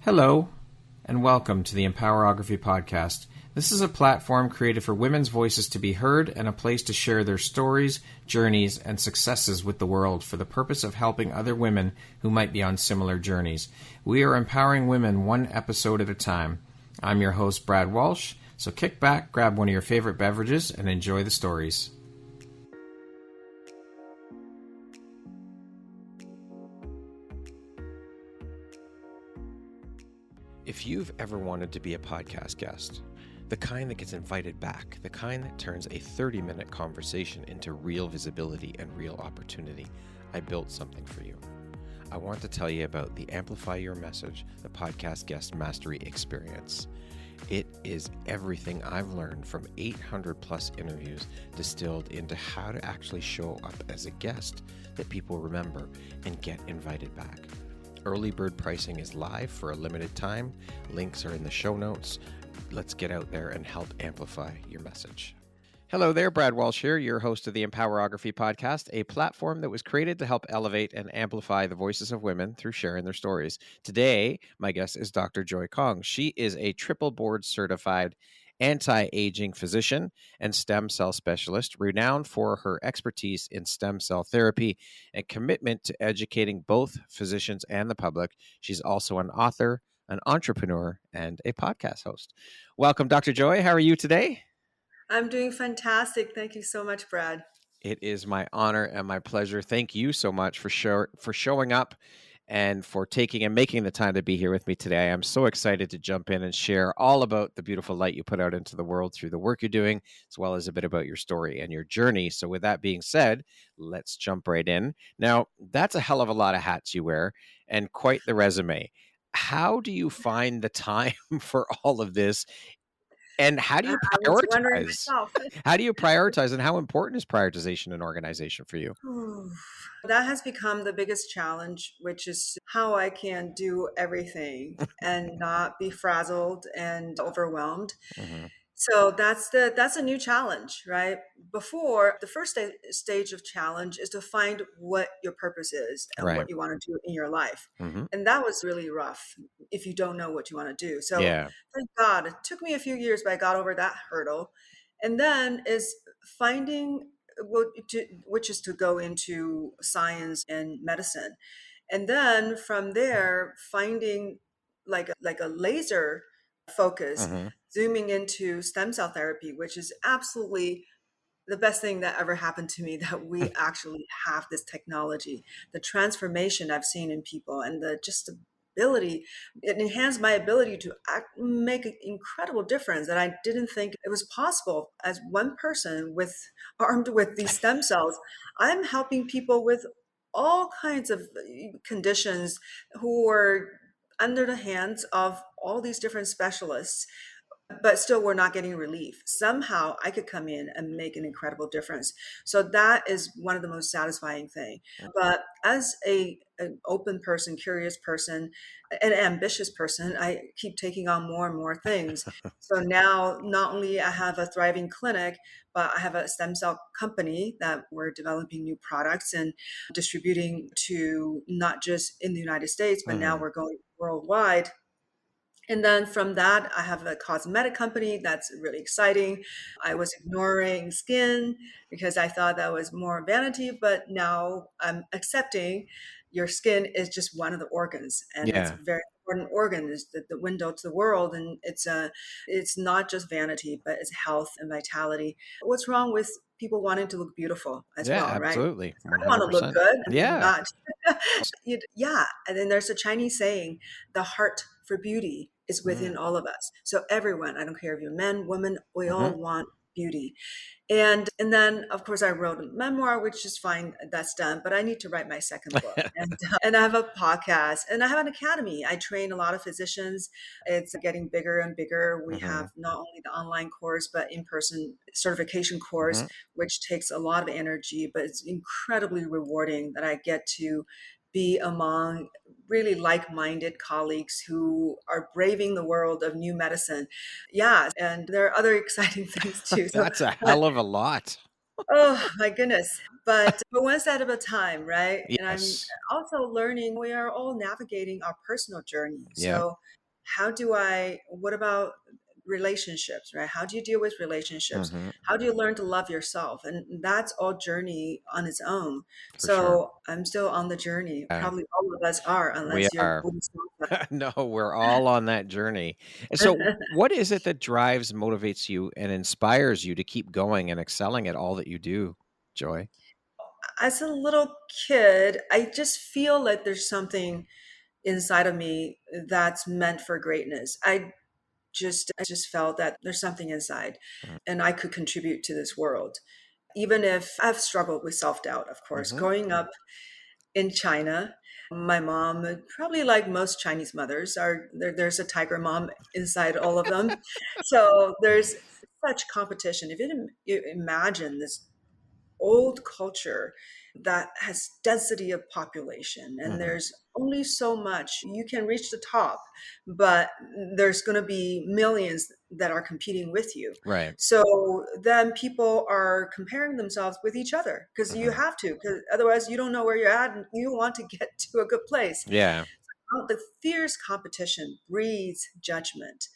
Hello, and welcome to the Empowerography podcast. This is a platform created for women's voices to be heard and a place to share their stories, journeys, and successes with the world for the purpose of helping other women who might be on similar journeys. We are empowering women one episode at a time. I'm your host, Brad Walsh, so kick back, grab one of your favorite beverages, and enjoy the stories. If you've ever wanted to be a podcast guest, the kind that gets invited back, the kind that turns a 30-minute conversation into real visibility and real opportunity, I built something for you. I want to tell you about the Amplify Your Message, the Podcast Guest Mastery Experience. It is everything I've learned from 800 plus interviews distilled into how to actually show up as a guest that people remember and get invited back. Early bird pricing is live for a limited time. Links are in the show notes. Let's get out there and help amplify your message. Hello there, Brad Walsh here, your host of the Empowerography podcast, a platform that was created to help elevate and amplify the voices of women through sharing their stories. Today, my guest is Dr. Joy Kong. She is a triple board certified anti-aging physician and stem cell specialist, renowned for her expertise in stem cell therapy and commitment to educating both physicians and the public. She's also an author, an entrepreneur, and a podcast host. Welcome, Dr. Joy. How are you today? I'm doing fantastic. Thank you so much, Brad. It is my honor and my pleasure. Thank you so much for showing up and for taking and making the time to be here with me today. I'm so excited to jump in and share all about the beautiful light you put out into the world through the work you're doing, as well as a bit about your story and your journey. So with that being said, let's jump right in. Now, that's a hell of a lot of hats you wear and quite the resume. How do you find the time for all of this? And how do you I was wondering prioritize? myself. How do you prioritize, and how important is prioritization and organization for you? That has become the biggest challenge, which is how I can do everything and not be frazzled and overwhelmed. Mm-hmm. So that's a new challenge, right? Before, the first stage of challenge is to find what your purpose is and Right. what you want to do in your life. Mm-hmm. And that was really rough if you don't know what you want to do. So Yeah. thank God, it took me a few years, but I got over that hurdle. And then is finding which is to go into science and medicine. And then from there, finding like a laser focus, Mm-hmm. zooming into stem cell therapy, which is absolutely the best thing that ever happened to me, that we actually have this technology. The transformation I've seen in people and the just ability, it enhanced my ability to make an incredible difference that I didn't think it was possible. As one person armed with these stem cells, I'm helping people with all kinds of conditions who were under the hands of all these different specialists, but still we're not getting relief. Somehow I could come in and make an incredible difference. So that is one of the most satisfying things. But as an open person, curious person, an ambitious person, I keep taking on more and more things. So now not only I have a thriving clinic, but I have a stem cell company that we're developing new products and distributing to not just in the United States, but now we're going worldwide. And then from that, I have a cosmetic company that's really exciting. I was ignoring skin because I thought that was more vanity, but now I'm accepting your skin is just one of the organs, and it's Yeah. a very important organ. Is the window to the world, and it's not just vanity, but it's health and vitality. What's wrong with people wanting to look beautiful as Yeah, well, right? absolutely. I want to look 100%. good, Yeah. not yeah. And then there's a Chinese saying, the heart for beauty is within all of us. So everyone, I don't care if you're men, women, we all want beauty. And then of course I wrote a memoir, which is fine, that's done, but I need to write my second book. And I have a podcast and I have an academy. I train a lot of physicians. It's getting bigger and bigger. We have not only the online course, but in-person certification course, which takes a lot of energy, but it's incredibly rewarding that I get to be among really like-minded colleagues who are braving the world of new medicine. Yeah, and there are other exciting things too. So That's a hell of a lot. Oh my goodness. But one step at a time, right? And I'm Yes. also learning we are all navigating our personal journey. Yeah. So what about relationships, right? How do you deal with relationships? Hmm. How do you learn to love yourself? And that's all journey on its own. For sure. So I'm still on the journey. Yeah, Probably all of us are, we unless you're are. Buddhist. No, we're all on that journey. And so what is it that drives, motivates you, and inspires you to keep going and excelling at all that you do, Joy? As a little kid, I just feel like there's something inside of me that's meant for greatness. I just felt that there's something inside and I could contribute to this world. Even if I've struggled with self-doubt, of course. Mm-hmm. Growing up in China, my mom, probably like most Chinese mothers, there's a tiger mom inside all of them. So there's such competition. If you imagine this old culture that has density of population and Hmm. there's only so much you can reach the top, but there's going to be millions that are competing with you. Right. So then people are comparing themselves with each other because you Hmm. have to, because otherwise you don't know where you're at and you want to get to a good place. Yeah. The fierce competition breeds judgment.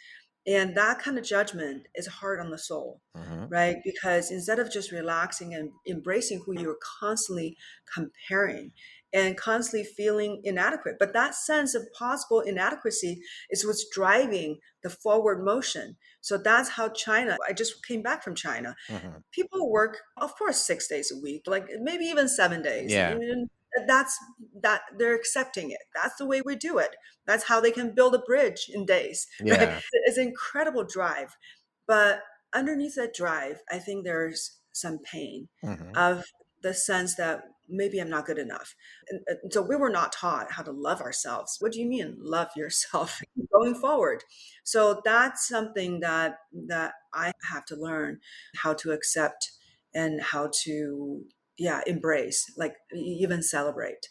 And that kind of judgment is hard on the soul, Hmm. right? Because instead of just relaxing and embracing who you're constantly comparing and constantly feeling inadequate. But that sense of possible inadequacy is what's driving the forward motion. So that's how China, I just came back from China. Hmm. People work, of course, 6 days a week, like maybe even 7 days. Yeah. And that's that they're accepting it. That's the way we do it. That's how they can build a bridge in days, right? Yeah. It's an incredible drive. But underneath that drive, I think there's some pain Hmm. of the sense that maybe I'm not good enough. And so we were not taught how to love ourselves. What do you mean love yourself going forward? So that's something that I have to learn how to accept and how to, yeah, embrace, like even celebrate.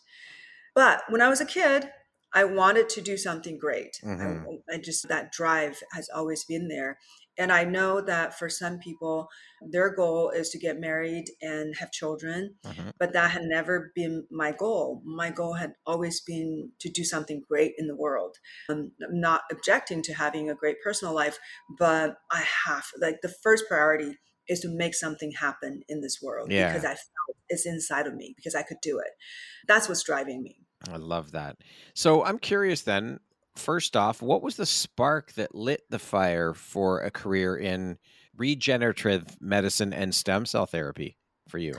But when I was a kid, I wanted to do something great. Hmm. I just, that drive has always been there. And I know that for some people, their goal is to get married and have children, Hmm. but that had never been my goal. My goal had always been to do something great in the world. I'm not objecting to having a great personal life, but I have, like, the first priority is to make something happen in this world because Yeah. I felt it's inside of me because I could do it. That's what's driving me. I love that. So I'm curious then, first off, what was the spark that lit the fire for a career in regenerative medicine and stem cell therapy for you?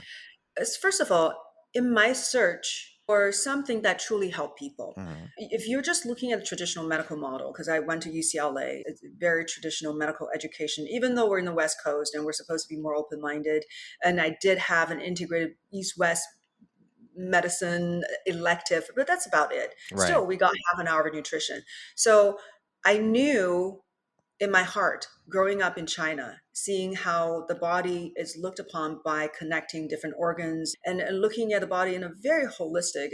First of all, in my search for something that truly helped people, Hmm. if you're just looking at the traditional medical model, because I went to UCLA, it's a very traditional medical education, even though we're in the West Coast and we're supposed to be more open minded. And I did have an integrated East West medicine elective, but that's about it. Right. Still, we got half an hour of nutrition. So I knew in my heart growing up in China, seeing how the body is looked upon by connecting different organs and looking at the body in a very holistic,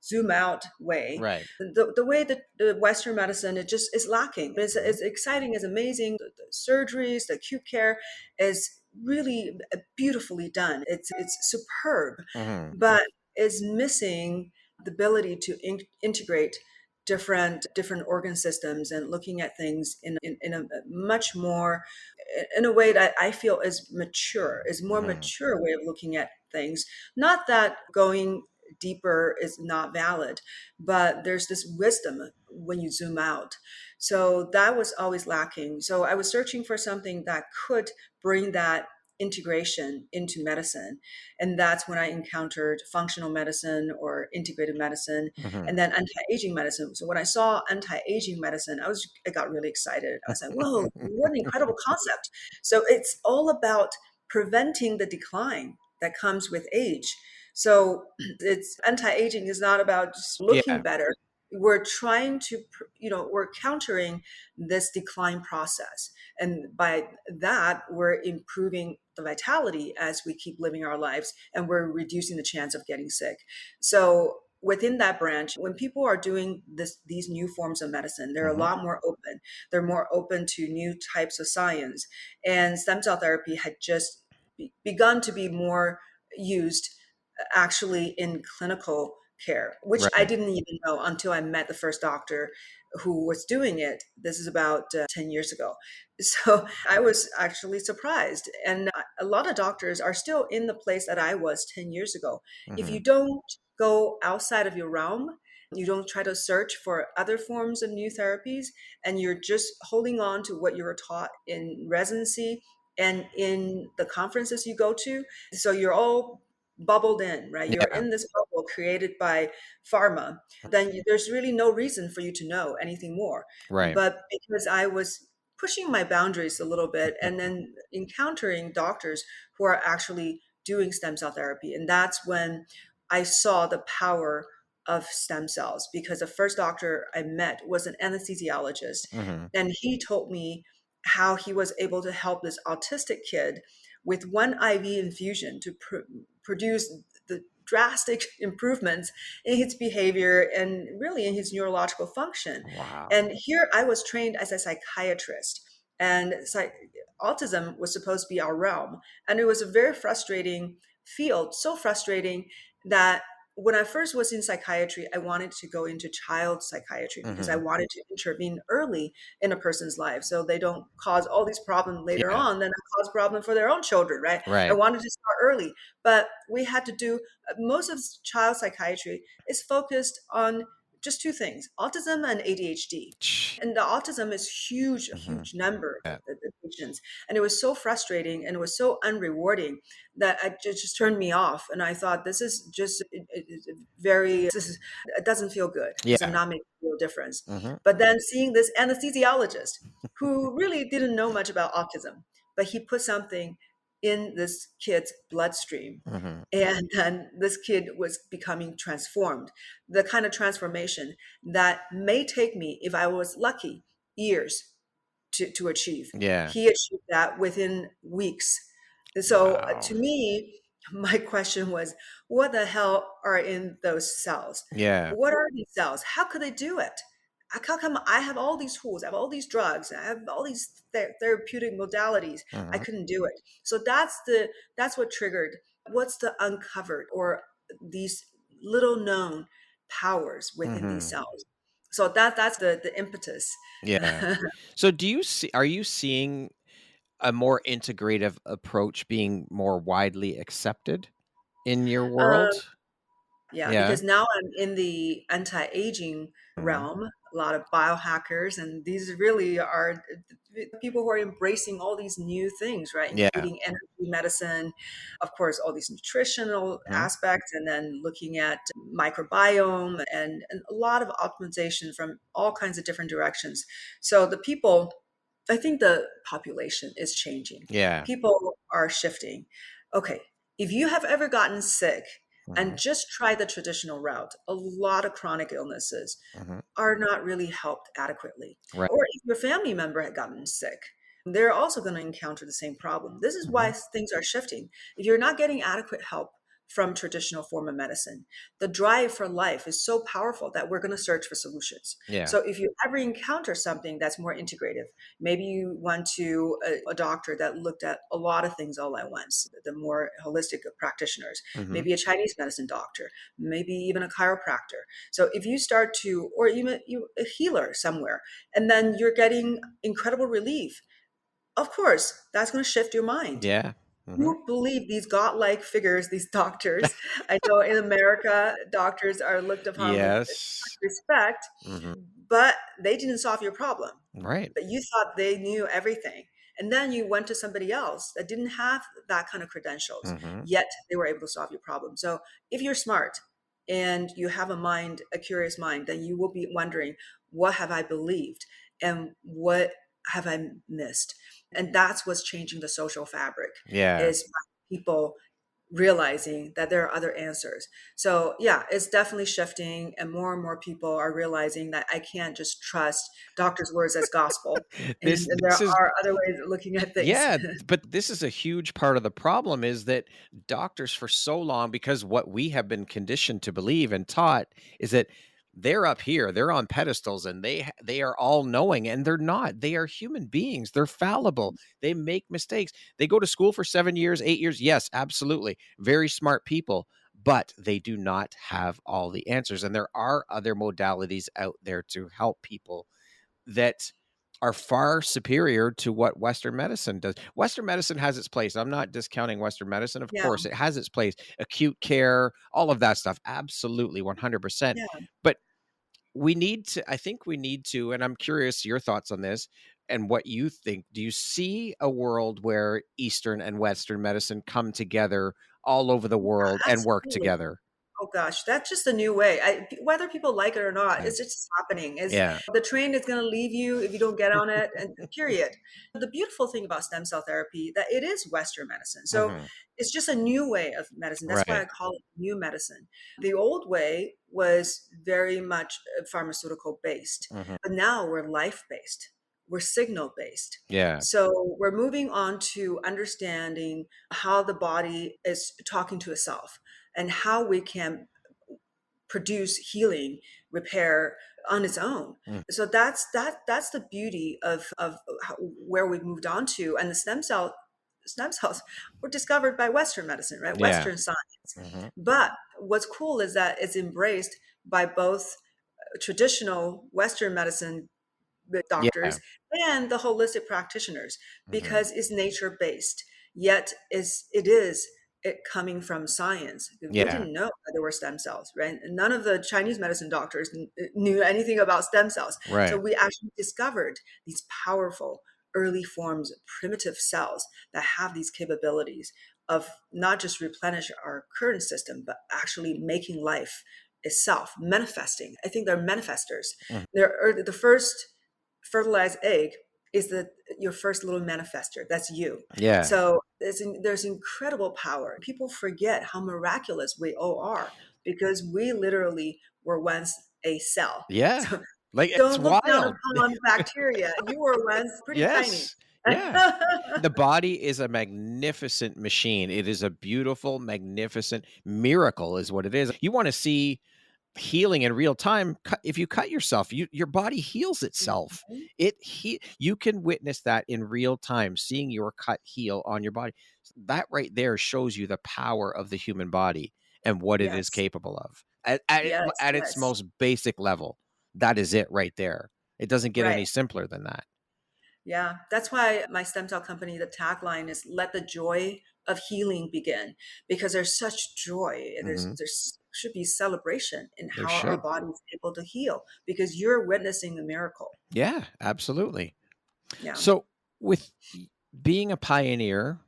zoom out way. Right. The way that the Western medicine, it just is lacking. It's exciting, it's amazing. The surgeries, the acute care is really beautifully done. It's superb, Hmm. but is missing the ability to integrate different organ systems and looking at things in a much more, in a way that I feel is more Hmm. mature way of looking at things. Not that going deeper is not valid, but there's this wisdom when you zoom out. So that was always lacking. So I was searching for something that could bring that integration into medicine. And that's when I encountered functional medicine or integrated medicine Hmm. and then anti-aging medicine. So when I saw anti-aging medicine, I got really excited. I was like, whoa, what an incredible concept. So it's all about preventing the decline that comes with age. So it's anti-aging is not about just looking Yeah. better. We're trying to, we're countering this decline process. And by that, we're improving the vitality as we keep living our lives and we're reducing the chance of getting sick. So within that branch, when people are doing these new forms of medicine, they're a Hmm. lot more open. They're more open to new types of science. And stem cell therapy had just begun to be more used actually in clinical care, which I Right. didn't even know until I met the first doctor who was doing it. This is about 10 years ago. So I was actually surprised. And a lot of doctors are still in the place that I was 10 years ago. If Hmm. you don't go outside of your realm, you don't try to search for other forms of new therapies, and you're just holding on to what you were taught in residency and in the conferences you go to. So you're all bubbled in, right? You're Yeah. in this bubble created by pharma. Then there's really no reason for you to know anything more. Right. But because I was pushing my boundaries a little bit and then encountering doctors who are actually doing stem cell therapy, and that's when I saw the power of stem cells, because the first doctor I met was an anesthesiologist, Hmm. and he told me how he was able to help this autistic kid with one IV infusion to produce the drastic improvements in his behavior and really in his neurological function. Wow. And here I was trained as a psychiatrist, and autism was supposed to be our realm. And it was a very frustrating field, so frustrating that when I first was in psychiatry, I wanted to go into child psychiatry because I Hmm. wanted to intervene early in a person's life so they don't cause all these problems later Yeah. on, then cause problem for their own children, right? I Right. wanted to start early, but we had to do most of child psychiatry is focused on just two things: autism and ADHD. And the autism is huge, a Hmm. huge number Yeah. of the patients. And it was so frustrating and it was so unrewarding that just turned me off. And I thought, this is just very, it doesn't feel good because I'm Yeah. not making a real difference. Hmm. But then seeing this anesthesiologist who really didn't know much about autism, but he put something in this kid's bloodstream. Hmm. And then this kid was becoming transformed, the kind of transformation that may take me, if I was lucky, years to achieve. Yeah. He achieved that within weeks. And so Wow. to me, my question was, what the hell are in those cells? Yeah. What are these cells? How could they do it? How come I have all these tools, I have all these drugs, I have all these therapeutic modalities? I Hmm. couldn't do it. So that's what triggered. What's the uncovered or these little known powers within these Hmm. cells? So that's the impetus. Yeah. So are you seeing a more integrative approach being more widely accepted in your Um, world? Yeah, Yeah. because now I'm in the anti-aging Mhm. realm, a lot of biohackers, and these really are people who are embracing all these new things, right? Yeah. Including energy medicine, of course, all these nutritional Mhm. aspects, and then looking at microbiome and a lot of optimization from all kinds of different directions. So the people, I think the population is changing. Yeah. People are shifting. Okay, if you have ever gotten sick, and Mhm. just try the traditional route, a lot of chronic illnesses Mhm. are not really helped adequately. Right. Or if your family member had gotten sick, they're also going to encounter the same problem. This is why Mhm. things are shifting. If you're not getting adequate help from traditional form of medicine, the drive for life is so powerful that we're going to search for solutions. Yeah. So if you ever encounter something that's more integrative, maybe you went to a doctor that looked at a lot of things all at once, the more holistic of practitioners, Mhm. maybe a Chinese medicine doctor, maybe even a chiropractor. So if you start to, or even a healer somewhere, and then you're getting incredible relief, of course, that's going to shift your mind. Yeah. Mhm. You believe these godlike figures, these doctors. I know in America, doctors are looked upon with Yes. respect, Mhm. but they didn't solve your problem. Right. But you thought they knew everything. And then you went to somebody else that didn't have that kind of credentials, Mhm. yet they were able to solve your problem. So if you're smart and you have a mind, a curious mind, then you will be wondering, what have I believed? And what have I missed? And that's what's changing the social fabric, Yeah. is people realizing that there are other answers. So yeah, it's definitely shifting, and more people are realizing that I can't just trust doctors' words as gospel, and there This is are other ways of looking at things. yeah, but this is a huge part of the problem is that doctors for so long, because what we have been conditioned to believe and taught is that they're up here, they're on pedestals, and they are all knowing, and they're not. They are human beings. They're fallible. They make mistakes. They go to school for 7 years, 8 years. Yes, absolutely. Very smart people, but they do not have all the answers. And there are other modalities out there to help people that are far superior to what Western medicine does. Western medicine has its place. I'm not discounting Western medicine. Of Yeah. course, it has its place. Acute care, all of that stuff. Absolutely, 100%. Yeah. But I think we need to, and I'm curious your thoughts on this and what you think. Do you see a world where Eastern and Western medicine come together all over the world and work Absolutely. together? Oh gosh, that's just a new way. Whether people like it or not, Yeah. it's just happening. Is Yeah. the train is going to leave you if you don't get on it, and period. The beautiful thing about stem cell therapy that it is Western medicine, so Hmm. it's just a new way of medicine. That's why I Right. call it new medicine. The old way was very much pharmaceutical based, Hmm. but now we're life based. We're signal based. Yeah. So we're moving on to understanding how the body is talking to itself and how we can produce healing repair on its own. Mm. So that's the beauty of where we've moved on to. And the stem cells were discovered by Western medicine, right? Yeah. Western science. Hmm. But what's cool is that it's embraced by both traditional Western medicine Yeah. doctors and the holistic practitioners, Hmm. because it's nature based, yet is it coming from science. They Yeah. didn't know that there were stem cells, right? None of the Chinese medicine doctors knew anything about stem cells. So Right. we actually discovered these powerful early forms of primitive cells that have these capabilities of not just replenish our current system, but actually making life itself manifesting. I think they're manifestors. Mm. They're the first fertilized egg is your first little manifester. That's you. Yeah. So there's incredible power. People forget how miraculous we all are because we literally were once a cell. Yeah. So Like, it's don't look down wild. upon bacteria. You were once pretty tiny. Yes. Yeah. The body is a magnificent machine. It is a beautiful, magnificent miracle is what it is. You want to see healing in real time. If you cut yourself, your body heals itself. Mhm. You can witness that in real time, seeing your cut heal on your body. That right there shows you the power of the human body and what it is Yes. capable of Yes. at its Yes. most basic level. That is it right there. It doesn't get any Right. simpler than that. Yeah, that's why my stem cell company, the tagline is "Let the joy of healing begin," because there's such joy. Hmm. There's should be celebration in There how our should. body is able to heal because you're witnessing the miracle. Yeah, absolutely. Yeah, So, with being a pioneer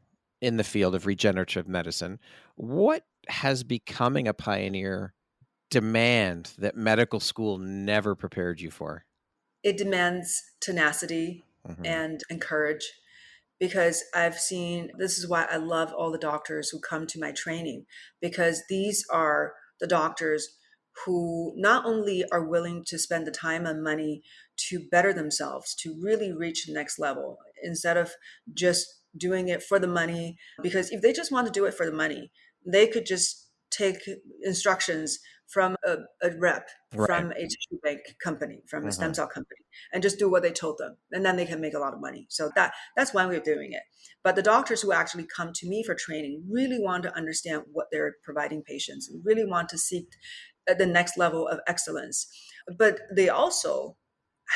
in the field of regenerative medicine, what has becoming a pioneer demand that medical school never prepared you for? it demands tenacity Hmm. and courage because I've seen this is why I love all the doctors who come to my training because these are the doctors who not only are willing to spend the time and money to better themselves, to really reach the next level instead of just doing it for the money. Because if they just want to do it for the money, they could just take instructions from a rep Right. from a tissue bank company, from a stem Hmm. cell company, and just do what they told them. And then they can make a lot of money. So that's one way of doing it. But the doctors who actually come to me for training really want to understand what they're providing patients, really want to seek the next level of excellence. But they also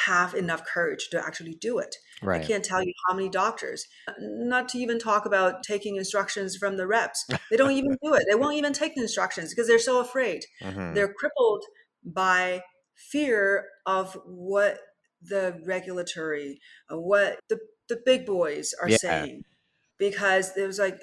have enough courage to actually do it. I Right. can't tell you how many doctors, not to even talk about taking instructions from the reps. They don't even do it. They won't even take the instructions because they're so afraid. Hmm. They're crippled by fear of what the regulatory, what the big boys are Yeah. saying. Because there's like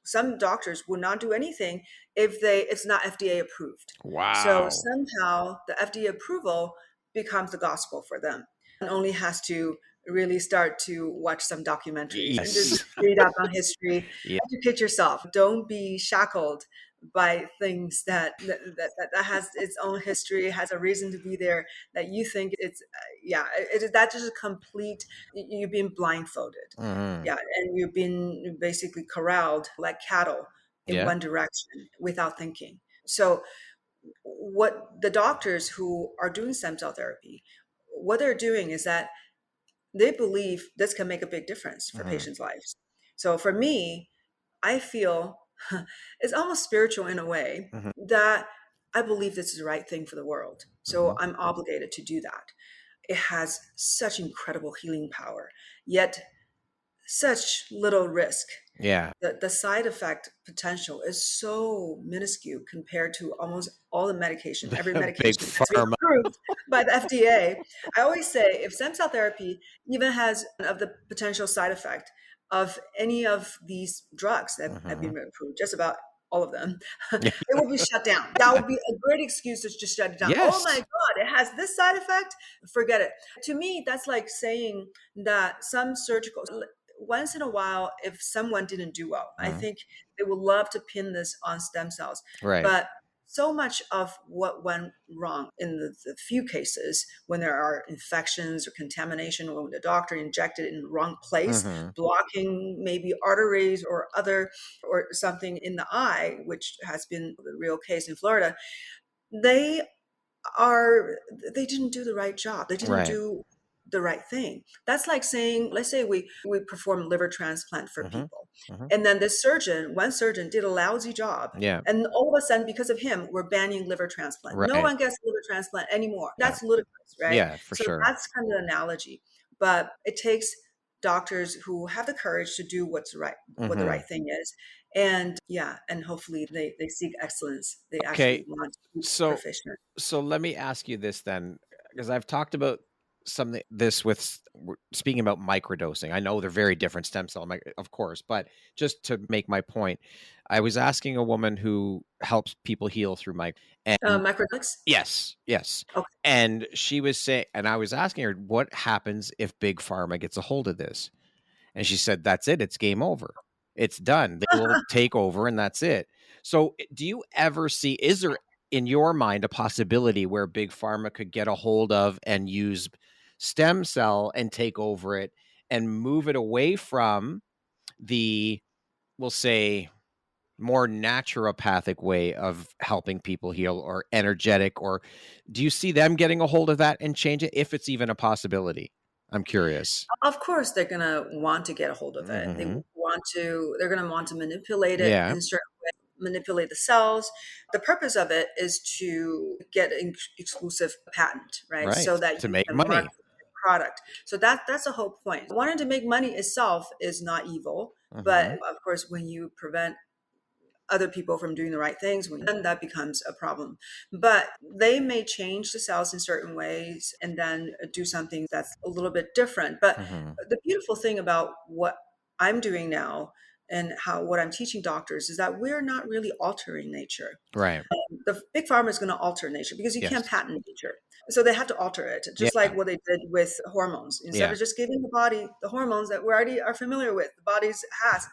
some doctors will not do anything if it's not FDA approved. So Wow. somehow the FDA approval becomes the gospel for them and only has to really start to watch some documentaries and just Yes. read up on history, Yeah. educate yourself. Don't be shackled by things that has its own history, has a reason to be there, that you think it's that's just a complete, you've been blindfolded. Hmm. Yeah, and you've been basically corralled like cattle in Yeah. one direction without thinking. So what the doctors who are doing stem cell therapy, what they're doing is that they believe this can make a big difference for Hmm. patients' lives. So for me, I feel it's almost spiritual in a way Hmm. that I believe this is the right thing for the world. Hmm. So I'm obligated to do that. It has such incredible healing power, yet such little risk. Yeah. The side effect potential is so minuscule compared to almost all the medication, every Big medication that's been pharma. approved by the FDA. I always say if stem cell therapy even has of the potential side effect of any of these drugs that have Hmm. been approved, just about all of them, it will be shut down. That would be a great excuse to just shut it down. Oh my Yes. God, it has this side effect. Forget it. To me, that's like saying that some surgical, once in a while, if someone didn't do well, I Mhm. think they would love to pin this on stem cells. Right. But so much of what went wrong in the few cases when there are infections or contamination, or when the doctor injected in the wrong place, Hmm. blocking maybe arteries or other or something in the eye, which has been the real case in Florida, they are they didn't do the right job. They didn't Right. do the right thing. That's like saying, let's say we perform liver transplant for Hmm. people. Hmm. And then this surgeon, one surgeon did a lousy job. Yeah. And all of a sudden, because of him, we're banning liver transplant. No Right. one gets liver transplant anymore. Yeah. That's ludicrous, right? Yeah, for So sure. that's kind of the analogy. But it takes doctors who have the courage to do what's right, what the Hmm. right thing is. And yeah, and hopefully they seek excellence. They Okay. actually want to be So, proficient. let me ask you this then, because I've talked about something this with we're speaking about microdosing. I know they're very different stem cell, of course, but just to make my point, I was asking a woman who helps people heal through and Microdose? yes, yes. Okay. And she was saying, and I was asking her, what happens if Big Pharma gets a hold of this? And she said, that's it. It's game over. It's done. They will take over and that's it. So do you ever see, is there in your mind a possibility where Big Pharma could get a hold of and use stem cell and take over it and move it away from the, we'll say, more naturopathic way of helping people heal or energetic? Or do you see them getting a hold of that and change it if it's even a possibility? I'm curious. Of course, they're gonna want to get a hold of it. Hmm. They're gonna want to manipulate it Yeah. in certain way, manipulate the cells. The purpose of it is to get an exclusive patent, right? Right. So that To you make can money. market the product. So that's the whole point. Wanting to make money itself is not evil, but Hmm. of course, when you prevent other people from doing the right things, then that becomes a problem. But they may change the cells in certain ways and then do something that's a little bit different. But Hmm. the beautiful thing about what I'm doing now and how what I'm teaching doctors is that we're not really altering nature. Right. The big pharma is going to alter nature because you can't Yes. patent nature. So they have to alter it, just Yeah. like what they did with hormones. Instead Yeah. of just giving the body the hormones that we already are familiar with, the body's has,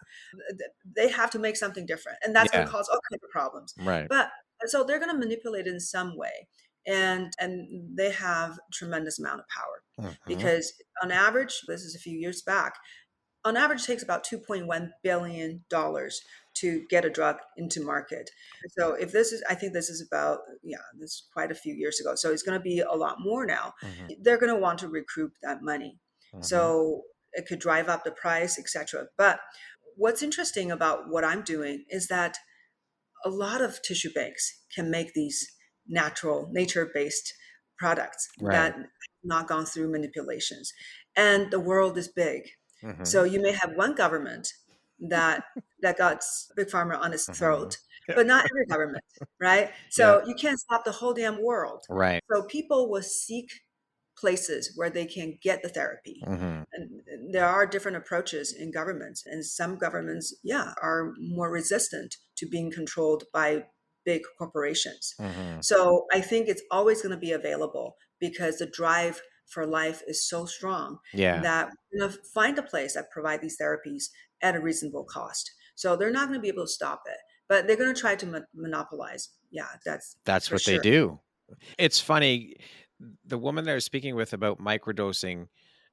they have to make something different. And that's going to Yeah. cause all kinds of problems. Right. But so they're going to manipulate it in some way. And they have tremendous amount of power Hmm. because on average, this is a few years back, on average takes about $2.1 billion to get a drug into market. So if this is, I think this is about, yeah, this is quite a few years ago. So it's going to be a lot more now. Hmm. They're going to want to recoup that money. Hmm. So it could drive up the price, etc. But what's interesting about what I'm doing is that a lot of tissue banks can make these natural, nature-based products Right. that have not gone through manipulations. And the world is big. So Hmm. you may have one government that got big pharma on its Hmm. throat, but not every government, right? Yeah. So you can't stop the whole damn world. Right. So people will seek places where they can get the therapy. Hmm. And there are different approaches in governments, and some governments, yeah, are more resistant to being controlled by big corporations. Hmm. So I think it's always going to be available because the drive for life is so strong Yeah. that we're going to find a place that provide these therapies at a reasonable cost. So they're not going to be able to stop it, but they're going to try to monopolize. Yeah, that's That's for what they sure. do. It's funny. The woman that I was speaking with about microdosing,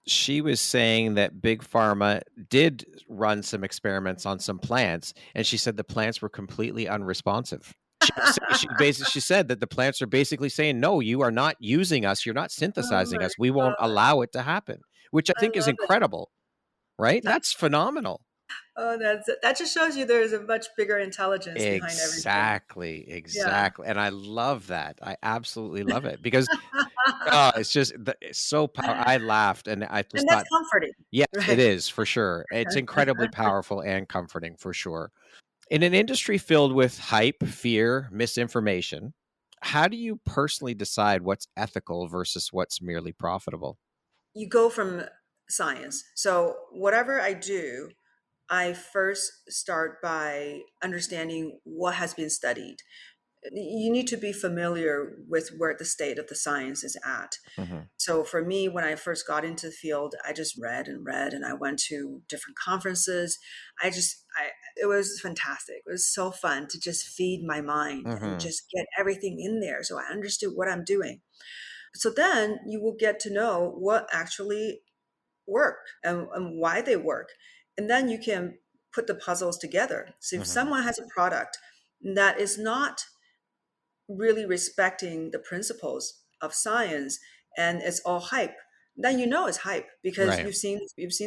she was saying that Big Pharma did run some experiments on some plants, and she said the plants were completely unresponsive. She said that the plants are basically saying, no, you are not using us. You're not Oh synthesizing my us. We won't God. allow it to happen, which I I think is love it. incredible, right? That's phenomenal. Oh, that just shows you there's a much bigger intelligence behind everything. Exactly, Yeah. exactly. And I love that. I absolutely love it because it's just it's so I laughed and I just And that's thought, comforting, yes, it right? is for sure. It's incredibly powerful and comforting for sure. In an industry filled with hype, fear, misinformation, how do you personally decide what's ethical versus what's merely profitable? You go from science. So whatever I do, I first start by understanding what has been studied. You need to be familiar with where the state of the science is at. Hmm. So for me, when I first got into the field, I just read and I went to different conferences. It was fantastic. It was so fun to just feed my mind and Hmm. just get everything in there. So I understood what I'm doing. So then you will get to know what actually work and why they work. And then you can put the puzzles together. So if Hmm. someone has a product that is not really respecting the principles of science and it's all hype, then you know it's hype because Right. you've seen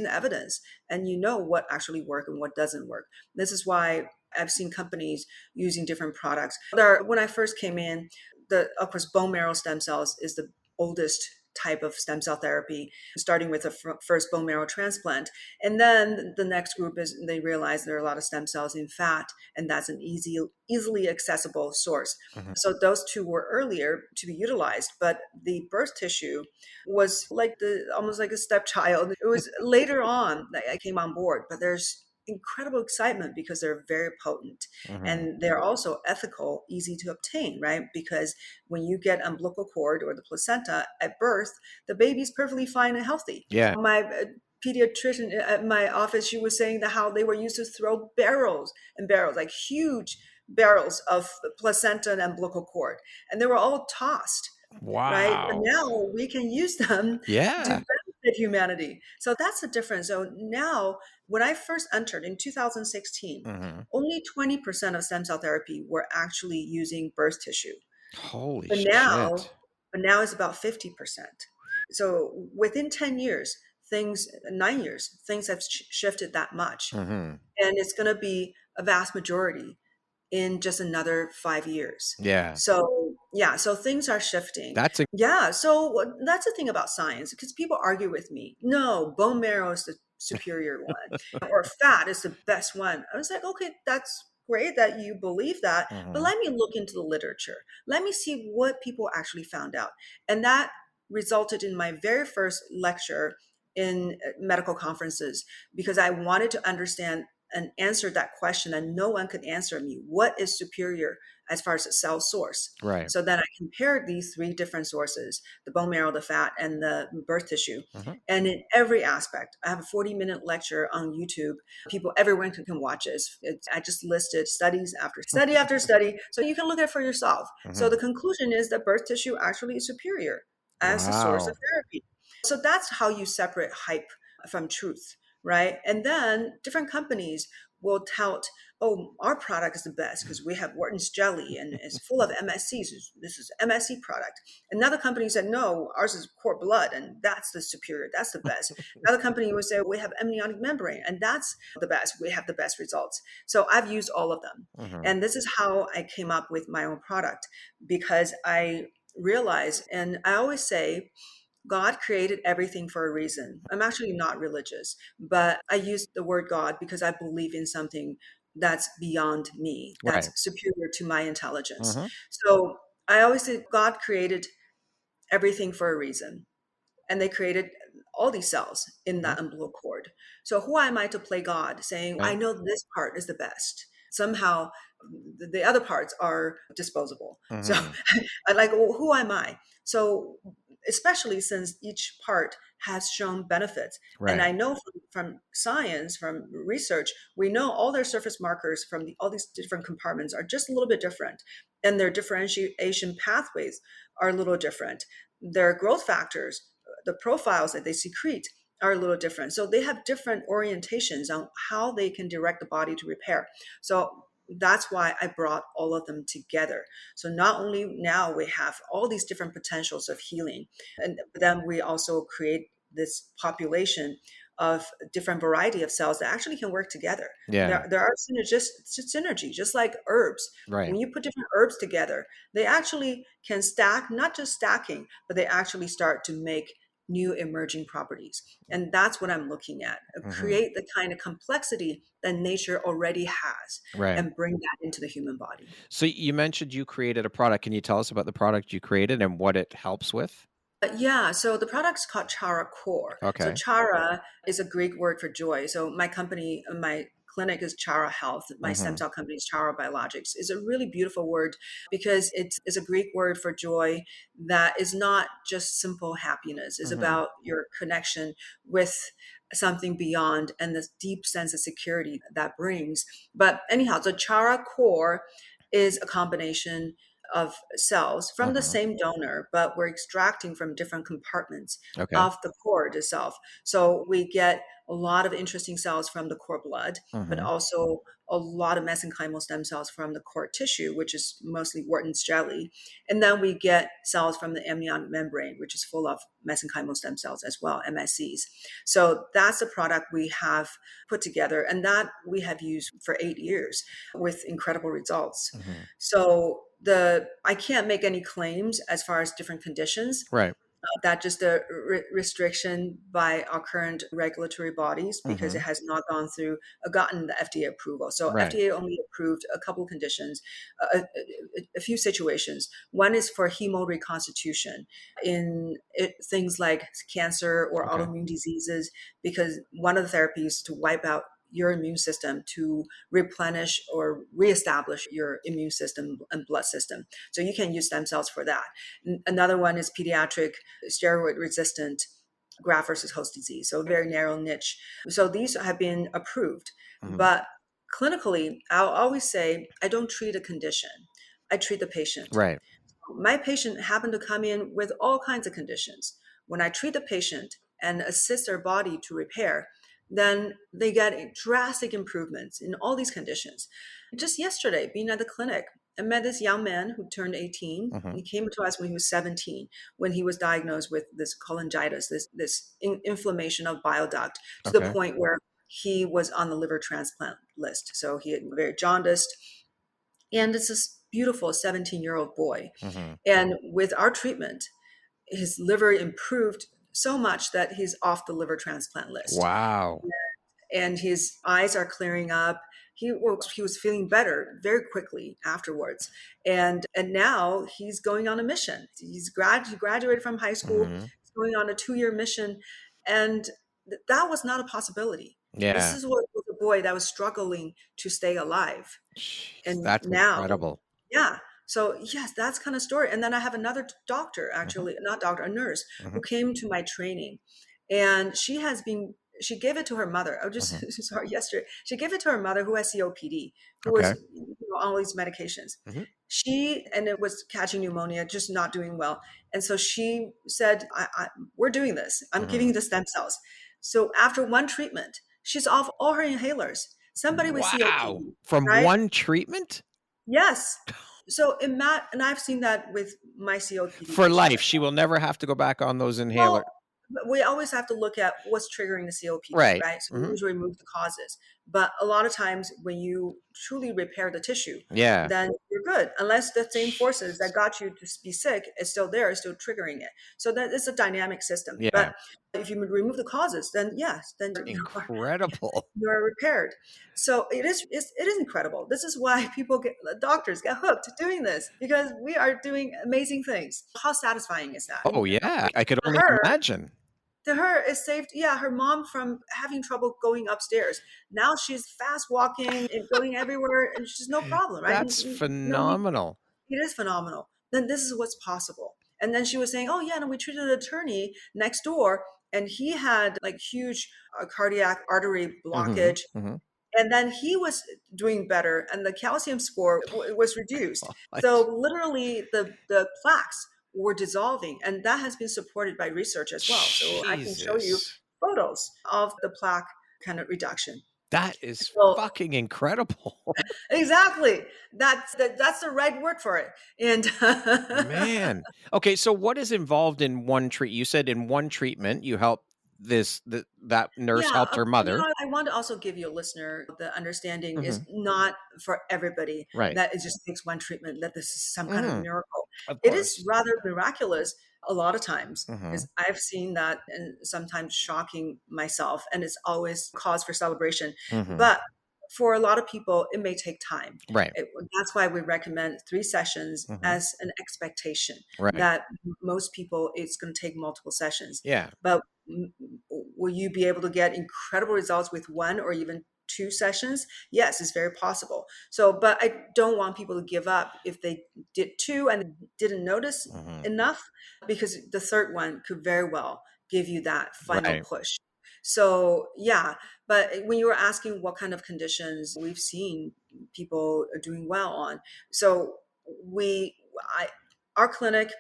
the evidence and you know what actually work and what doesn't work. This is why I've seen companies using different products. When I first came in, the of course bone marrow stem cells is the oldest type of stem cell therapy, starting with the first bone marrow transplant. And then the next group is they realize there are a lot of stem cells in fat, and that's an easily accessible source. Hmm. So those two were earlier to be utilized, but the birth tissue was like the almost like a stepchild. It was later on that I came on board, but there's incredible excitement because they're very potent Hmm. and they're also ethical, easy to obtain, right? Because when you get umbilical cord or the placenta at birth, the baby's perfectly fine and healthy. Yeah. My pediatrician at my office, she was saying that how they were used to throw barrels and barrels, like huge barrels of placenta and umbilical cord, and they were all tossed, right? But Wow. now we can use them to Yeah. benefit humanity. So that's the difference. So now, when I first entered in 2016, Hmm. only 20% of stem cell therapy were actually using birth tissue. Holy But now, shit. but now it's about 50%. So within 10 years, 9 years, things have shifted that much. Hmm. And it's going to be a vast majority in just another 5 years. Yeah. So, yeah, so things are shifting. That's Yeah, so that's the thing about science because people argue with me. No, bone marrow is the superior one, or fat is the best one. I was like, okay, that's great that you believe that, but hmm. let me look into the literature. Let me see what people actually found out. And that resulted in my very first lecture in medical conferences because I wanted to understand and answer that question and no one could answer me. What is superior as far as a cell source? Right. So then I compared these three different sources, the bone marrow, the fat, and the birth tissue. Hmm. And in every aspect, I have a 40-minute lecture on YouTube. Everyone can watch it. I just listed studies after study after study. So you can look at it for yourself. So the Hmm. conclusion is that birth tissue actually is superior as a source of Wow. therapy. So that's how you separate hype from truth, right? And then different companies will tout, oh, our product is the best because we have Wharton's jelly and it's full of MSCs. This is MSC product. Another company said, no, ours is cord blood and that's the superior, that's the best. Another company would say, we have amniotic membrane and that's the best. We have the best results. So I've used all of them. Hmm. And this is how I came up with my own product because I realized, and I always say, God created everything for a reason. I'm actually not religious, but I use the word God because I believe in something that's beyond me, Right. that's superior to my intelligence. Hmm. So I always say God created everything for a reason, and they created all these cells in Hmm. that umbilical cord. So who am I to play God saying, I Right. know this part is the best? Somehow the other parts are disposable. So Hmm. I like, well, who am I? So especially since each part has shown benefits. And Right. I know from science, from research, we know all their surface markers from all these different compartments are just a little bit different. And their differentiation pathways are a little different. Their growth factors, the profiles that they secrete, are a little different. So they have different orientations on how they can direct the body to repair. So that's why I brought all of them together. So not only now we have all these different potentials of healing, and then we also create this population of different variety of cells that actually can work together. Yeah. There are synergy, just like herbs. Right. When you put different herbs together, they actually can stack, not just stacking, but they actually start to make new emerging properties. And that's what I'm looking at. Hmm. Create the kind of complexity that nature already has Right. and bring that into the human body. So you mentioned you created a product. Can you tell us about the product you created and what it helps with? Yeah, so the product's called Chara Core. So Okay. Chara is a Greek word for joy. So my clinic is Chara Health. My stem Hmm. cell company is Chara Biologics. It's a really beautiful word because it's a Greek word for joy that is not just simple happiness. It's Hmm. about your connection with something beyond and this deep sense of security that brings. But anyhow, so Chara Core is a combination of cells from the Hmm. same donor, but we're extracting from different compartments Okay. of the cord itself. So we get a lot of interesting cells from the cord blood, but Hmm. also a lot of mesenchymal stem cells from the cord tissue, which is mostly Wharton's jelly. And then we get cells from the amniotic membrane, which is full of mesenchymal stem cells as well, MSCs. So that's a product we have put together and that we have used for 8 years with incredible results. Hmm. So I can't make any claims as far as different conditions. Right. That just a restriction by our current regulatory bodies because it Hmm. has not gotten the FDA approval. So Right. FDA only approved a couple of conditions, a few situations. One is for hemo reconstitution in things like cancer or Okay. autoimmune diseases, because one of the therapies is to wipe out your immune system to replenish or reestablish your immune system and blood system. So you can use stem cells for that. Another one is pediatric steroid resistant graft versus host disease. So a very narrow niche. So these have been approved, Hmm. but clinically, I'll always say I don't treat a condition. I treat the patient. Right. My patient happened to come in with all kinds of conditions. When I treat the patient and assist their body to repair, then they get drastic improvements in all these conditions. Just yesterday, being at the clinic, I met this young man who turned 18. Hmm. He came to us when he was 17, when he was diagnosed with this cholangitis, this inflammation of bile duct, to the Okay. point where he was on the liver transplant list. So he had very jaundiced, and it's this beautiful 17-year-old boy. Hmm. And with our treatment, his liver improved so much that he's off the liver transplant list. Wow. And his eyes are clearing up. He was feeling better very quickly afterwards. And now he's going on a mission. He graduated from high school. Hmm. He's going on a 2-year mission. And that was not a possibility. This Yeah. is what was a boy that was struggling to stay alive. Jeez, And that's now, incredible. yeah. So yes, that's kind of story. And then I have another doctor, Hmm. actually, not doctor, a nurse Hmm. who came to my training, and she gave it to her mother. I was Hmm. just sorry yesterday. She gave it to her mother who has COPD, who was Okay. on all these medications. Hmm. And it was catching pneumonia, just not doing well. And so she said, "We're doing this. I'm giving Hmm. you the stem cells." So after one treatment, she's off all her inhalers. Somebody with Wow. COPD, From right? one treatment Yes. So in that, and I've seen that with my COPD for patient life. as She well. will never have to go back on those inhaler. Well, we always have to look at what's triggering the COPD, Right. right? So we Hmm. usually remove the causes. But a lot of times when you truly repair the tissue, Yeah. then you're good. Unless the same forces that got you to be sick is still there, is still triggering it. So that it's a dynamic system. Yeah. But if you remove the causes, then yes, then Incredible. you're repaired. So it is incredible. This is why doctors get hooked doing this, because we are doing amazing things. How satisfying is that? Oh, yeah. I could For only her, imagine. it saved, yeah, her mom from having trouble going upstairs. Now she's fast walking and going everywhere, and she's no problem, right? That's No need. phenomenal. It is phenomenal. Then this is what's possible. And then she was saying, "Oh yeah, no, we treated an attorney next door, and he had like huge cardiac artery Hmm. blockage, Hmm. and then he was doing better, and the calcium score was reduced. So literally, the plaques were dissolving, and that has been supported by research as well. So I can show you Jesus. photos of the plaque kind of reduction. That is So fucking incredible. exactly. That's the right word for it. And Man. Okay, so what is involved in one treat? You said in one treatment, you help that nurse yeah, helped her mother. I want to also give you a listener the understanding is Mhm. not for everybody Right. that it just takes one treatment, that this is some kind of Mhm. miracle. Of It is course. rather miraculous a lot of times Mhm. because I've seen that and sometimes shocking myself, and it's always cause for celebration. Mhm. But for a lot of people, it may take time. Right. That's why we recommend 3 sessions Mhm. as an expectation Right. that most people, it's going to take multiple sessions. Yeah. But will you be able to get incredible results with 1 or even 2 sessions? Yes, it's very possible. So, but I don't want people to give up if they did 2 and didn't notice Mhm. enough, because the third one could very well give you that final Right. push. So, yeah, but when you were asking what kind of conditions we've seen people are doing well on, so we, I, our clinic,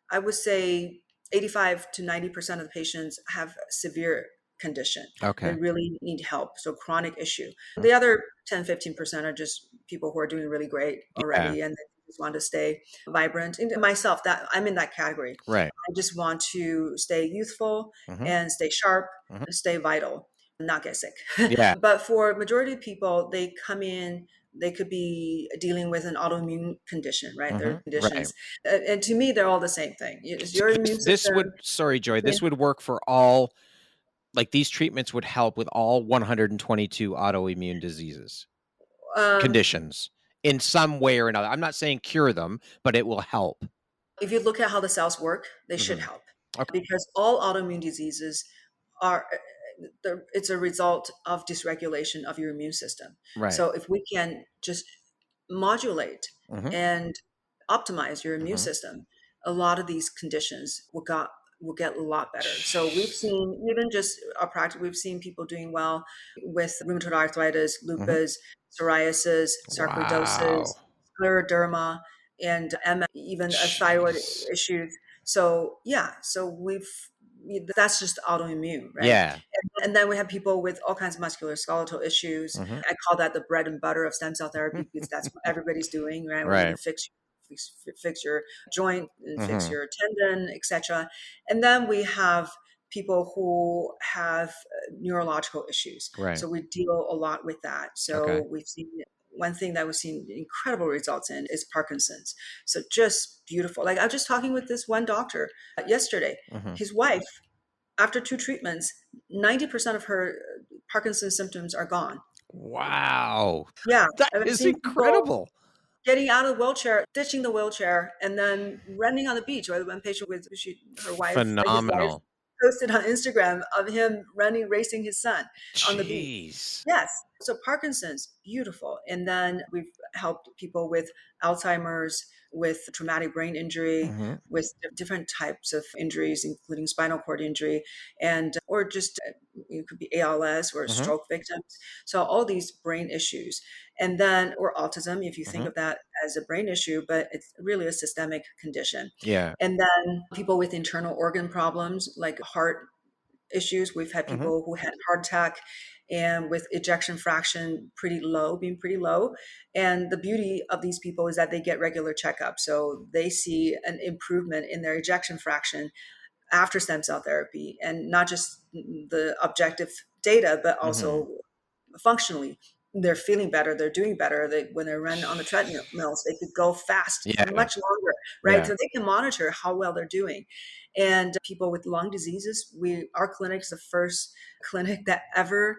I would say 85 to 90% of the patients have severe condition. They Okay. really need help. So chronic issue. Mhm. The other 10, 15% are just people who are doing really great Yeah. already and they just want to stay vibrant. And myself, that I'm in that category. Right. I just want to stay youthful Mhm. and stay sharp, Mhm. stay vital, not get sick. Yeah. But for majority of people, they come in, they could be dealing with an autoimmune condition, right? Their Mhm. Right. conditions. And to me, they're all the same thing. It's So your immune this would system. sorry, Joy, Yeah. this would work for all like these treatments would help with all 122 autoimmune diseases, Um, conditions in some way or another. I'm not saying cure them, but it will help. if you look at how the cells work, they should Mhm. help Okay. because all autoimmune diseases are it's a result of dysregulation of your immune system. Right. So if we can just modulate Mhm. and optimize your immune Mhm. system, a lot of these conditions will get a lot better. So we've seen even just our practice, we've seen people doing well with rheumatoid arthritis, Mhm. lupus, psoriasis, Wow. sarcoidosis, scleroderma, and MS, even thyroid Jeez. issues. So yeah, so that's just autoimmune, right? Yeah. And then we have people with all kinds of musculoskeletal issues. Mhm. I call that the bread and butter of stem cell therapy because that's what everybody's doing, right? We're going to Right. fix your joint and fix Mhm. your tendon, etc. And then we have people who have neurological issues. Right. So we deal a lot with that. Okay. So we've seen one thing that we've seen incredible results in is Parkinson's. So just beautiful. Like I was just talking with this one doctor yesterday. Mhm. His wife, after 2 treatments, 90% of her Parkinson's symptoms are gone. Wow. Yeah. That I've is seen people incredible. getting out of the wheelchair, ditching the wheelchair, and then running on the beach. Or one patient with his wife Phenomenal. posted on Instagram of him running, racing his son on the beach. Jeez. Yes. So Parkinson's, beautiful. And then we've helped people with Alzheimer's, with traumatic brain injury, Mhm. with different types of injuries, including spinal cord injury, and or just it could be ALS or Mhm. stroke victims. So all these brain issues, and then or autism, if you think Mhm. of that as a brain issue, but it's really a systemic condition. Yeah. And then people with internal organ problems like heart issues. We've had Mhm. people who had heart attack and with ejection fraction being pretty low. And the beauty of these people is that they get regular checkups. So they see an improvement in their ejection fraction after stem cell therapy, and not just the objective data, but Mhm. also functionally. They're feeling better. They're doing better. When they run on the treadmills, they could go fast for Yeah. much longer, right? Yeah. So they can monitor how well they're doing. And people with lung diseases, our clinic is the first clinic that ever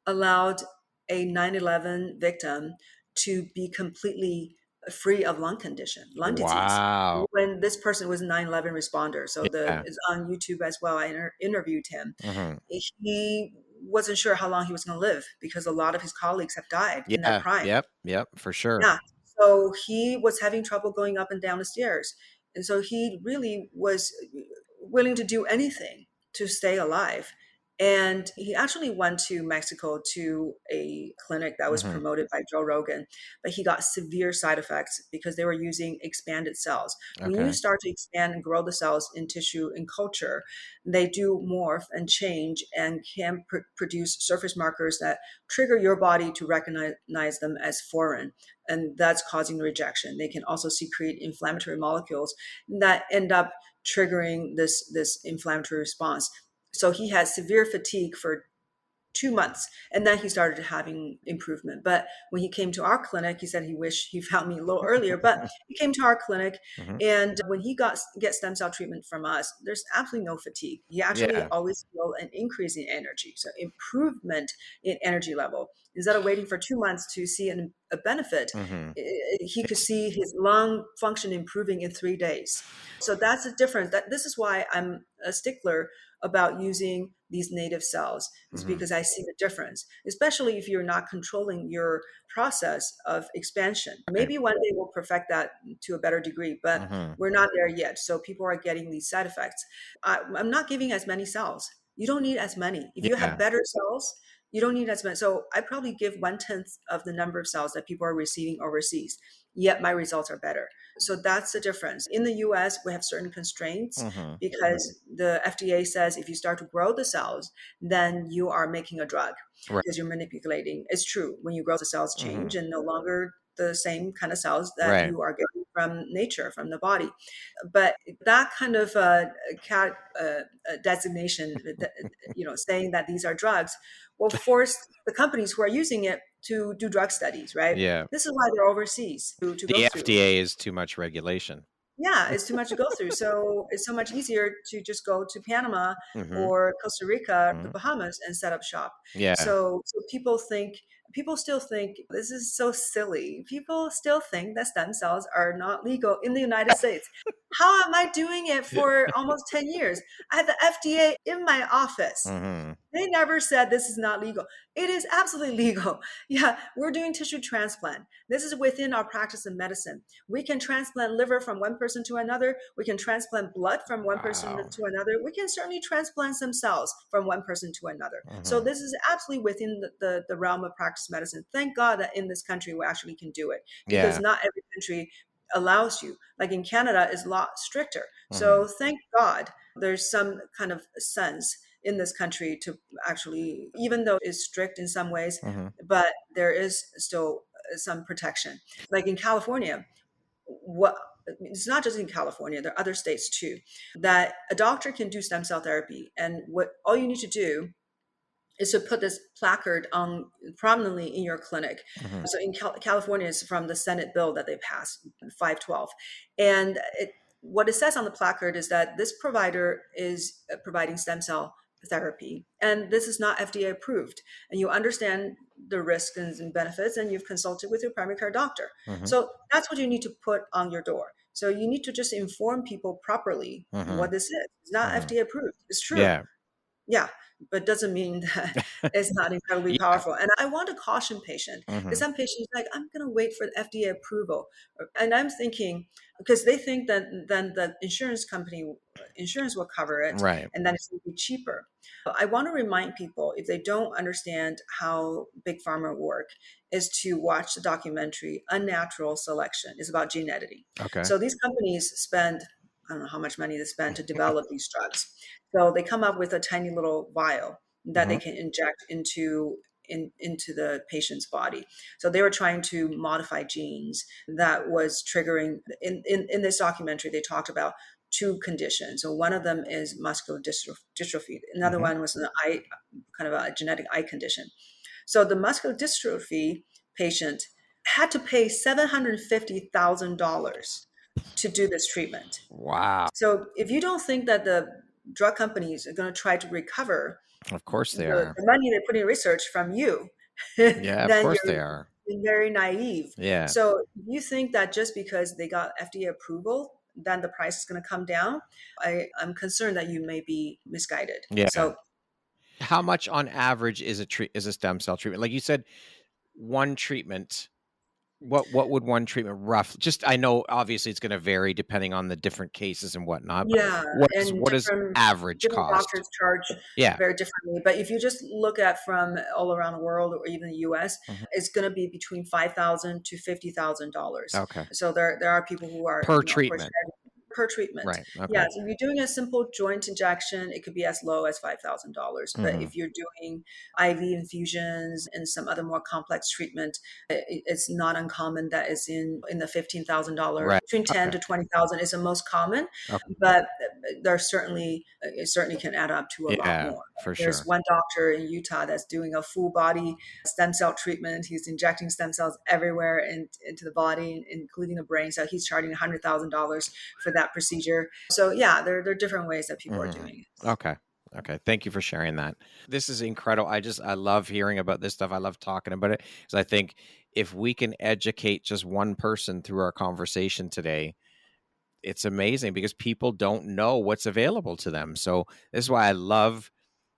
allowed a 9/11 victim to be completely free of lung disease. Wow. When this person was a 9/11 responder, so Yeah. it's on YouTube as well. I interviewed him. Mhm. He wasn't sure how long he was going to live because a lot of his colleagues have died in their Yeah. prime. Yep. Yep. For sure. Yeah. So he was having trouble going up and down the stairs. And so he really was willing to do anything to stay alive. And he actually went to Mexico to a clinic that was Mm-hmm. promoted by Joe Rogan, but he got severe side effects because they were using expanded cells. When you Okay. start to expand and grow the cells in tissue and culture, they do morph and change and can produce surface markers that trigger your body to recognize them as foreign. And that's causing rejection. They can also secrete inflammatory molecules that end up triggering this inflammatory response. So he had severe fatigue for 2 months, and then he started having improvement. But when he came to our clinic, he said he wished he found me a little earlier, but he came to our clinic. Mm-hmm. And when he get stem cell treatment from us, there's absolutely no fatigue. He actually Yeah. always feel an increase in energy, so improvement in energy level. Instead of waiting for 2 months to see a benefit, Mm-hmm. he could see his lung function improving in 3 days. So that's the difference. That this is why I'm a stickler about using these native cells, is Mm-hmm. because I see the difference, especially if you're not controlling your process of expansion. Right. Maybe one day we'll perfect that to a better degree, but Mm-hmm. we're not there yet. So people are getting these side effects. I'm not giving as many cells. You don't need as many. If you have Yeah. better cells, you don't need as many. So I probably give 1/10 of the number of cells that people are receiving overseas, yet my results are better. So that's the difference. In the US, we have certain constraints Mm-hmm. because the FDA says if you start to grow the cells, then you are making a drug Right. because you're manipulating. It's true. When you grow, the cells Mm-hmm. change and no longer the same kind of cells that Right. you are getting from nature, from the body. But that kind of designation, saying that these are drugs, will force the companies who are using it to do drug studies, right? Yeah. This is why they're overseas to go The through. FDA is too much regulation. Yeah, it's too much to go through. So it's so much easier to just go to Panama Mm-hmm. or Costa Rica, the Mm-hmm. Bahamas, and set up shop. Yeah. So people still think this is so silly. People still think that stem cells are not legal in the United States. How am I doing it for almost 10 years? I had the FDA in my office. Mm-hmm. They never said this is not legal. It is absolutely legal. Yeah, we're doing tissue transplant. This is within our practice of medicine. We can transplant liver from one person to another. We can transplant blood from one person Wow. to another. We can certainly transplant some cells from one person to another. So Mm-hmm. this is absolutely within the realm of practice medicine. Thank God that in this country we actually can do it, because Yeah. not every country allows you. Like in Canada is a lot stricter. Mm-hmm. So thank God there's some kind of sense in this country to actually, even though it's strict in some ways, Mm-hmm. but there is still some protection. Like in California, what it's not just in California, there are other states too, that a doctor can do stem cell therapy. And what all you need to do is to put this placard on prominently in your clinic. Mm-hmm. So in California, it's from the Senate bill that they passed, 512. And what it says on the placard is that this provider is providing stem cell therapy, and this is not FDA approved. And you understand the risks and benefits, and you've consulted with your primary care doctor. Mm-hmm. So that's what you need to put on your door. So you need to just inform people properly Mm-hmm. what this is. It's not Mm-hmm. FDA approved. It's true. Yeah. Yeah, but doesn't mean that it's not incredibly Yeah. powerful. And I want to caution patient, because Mm-hmm. some patients are like, I'm going to wait for the FDA approval. And I'm thinking, because they think that then the insurance will cover it, Right. and then it's going to be cheaper. I want to remind people, if they don't understand how big pharma work, is to watch the documentary Unnatural Selection. It's about gene editing. Okay. So these companies spend, I don't know how much money they spend to develop these drugs. So they come up with a tiny little vial that Mm-hmm. they can inject into the patient's body. So they were trying to modify genes that was triggering. In this documentary, they talked about two conditions. So one of them is muscular dystrophy. Another Mm-hmm. one was an eye, kind of a genetic eye condition. So the muscular dystrophy patient had to pay $750,000 to do this treatment. Wow. So if you don't think that the drug companies are going to try to recover Of course they the are. money they put in research from you, Yeah, of then course you're they are. being very naive. Yeah. So you think that just because they got FDA approval, then the price is going to come down. I'm concerned that you may be misguided. Yeah. So How much on average is a stem cell treatment? Like you said, one treatment What would one treatment rough? Just I know obviously it's going to vary depending on the different cases and whatnot, but Yeah, and what is average different cost? doctors charge Yeah. very differently. But if you just look at from all around the world or even the US, Mhm. it's going to be between $5,000 to $50,000. Okay. So there are people who are, Per of course, treatment. per treatment. Right. Okay. Yeah, so if you're doing a simple joint injection, it could be as low as $5,000. But Mhm. if you're doing IV infusions and some other more complex treatment, it's not uncommon that is in the $15,000, Right. between 10 Okay. to 20,000 is the most common. Okay. But there's certainly it certainly can add up to a lot Yeah, more. for There's sure. one doctor in Utah that's doing a full body stem cell treatment. He's injecting stem cells everywhere into the body, including the brain. So he's charging $100,000 for that procedure. So yeah, there are different ways that people are Mhm. doing it. Okay. Okay. Thank you for sharing that. This is incredible. I love hearing about this stuff. I love talking about it because I think if we can educate just one person through our conversation today, it's amazing because people don't know what's available to them. So this is why I love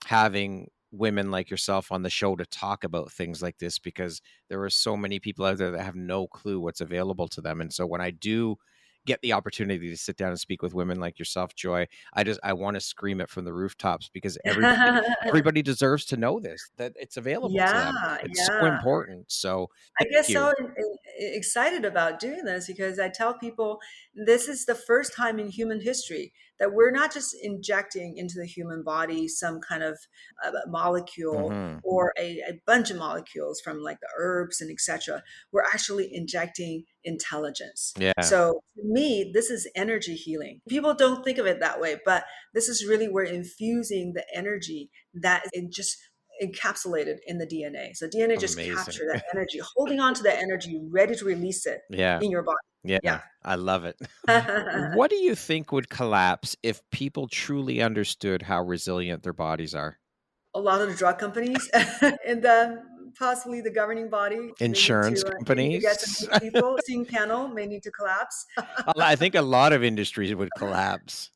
having women like yourself on the show to talk about things like this, because there are so many people out there that have no clue what's available to them. And so when I do get the opportunity to sit down and speak with women like yourself, Joy, I want to scream it from the rooftops because everybody deserves to know this, that it's available to them. Yeah, It's so yeah. important. So I thank get you. so excited about doing this because I tell people this is the first time in human history that we're not just injecting into the human body some kind of molecule Hmm. or a bunch of molecules from like the herbs and etc. We're actually injecting intelligence. Yeah, So to me, this is energy healing. People don't think of it that way, but this is really we're infusing the energy that is just encapsulated in the DNA. So DNA just amazing. capture that energy, holding on to that energy, ready to release it Yeah, in your body. yeah, Yeah. I love it. What do you think would collapse if people truly understood how resilient their bodies are? A lot of the drug companies and then possibly the governing body Insurance they need to get some companies? new people. Seeing panel may need to collapse. I think a lot of industries would collapse.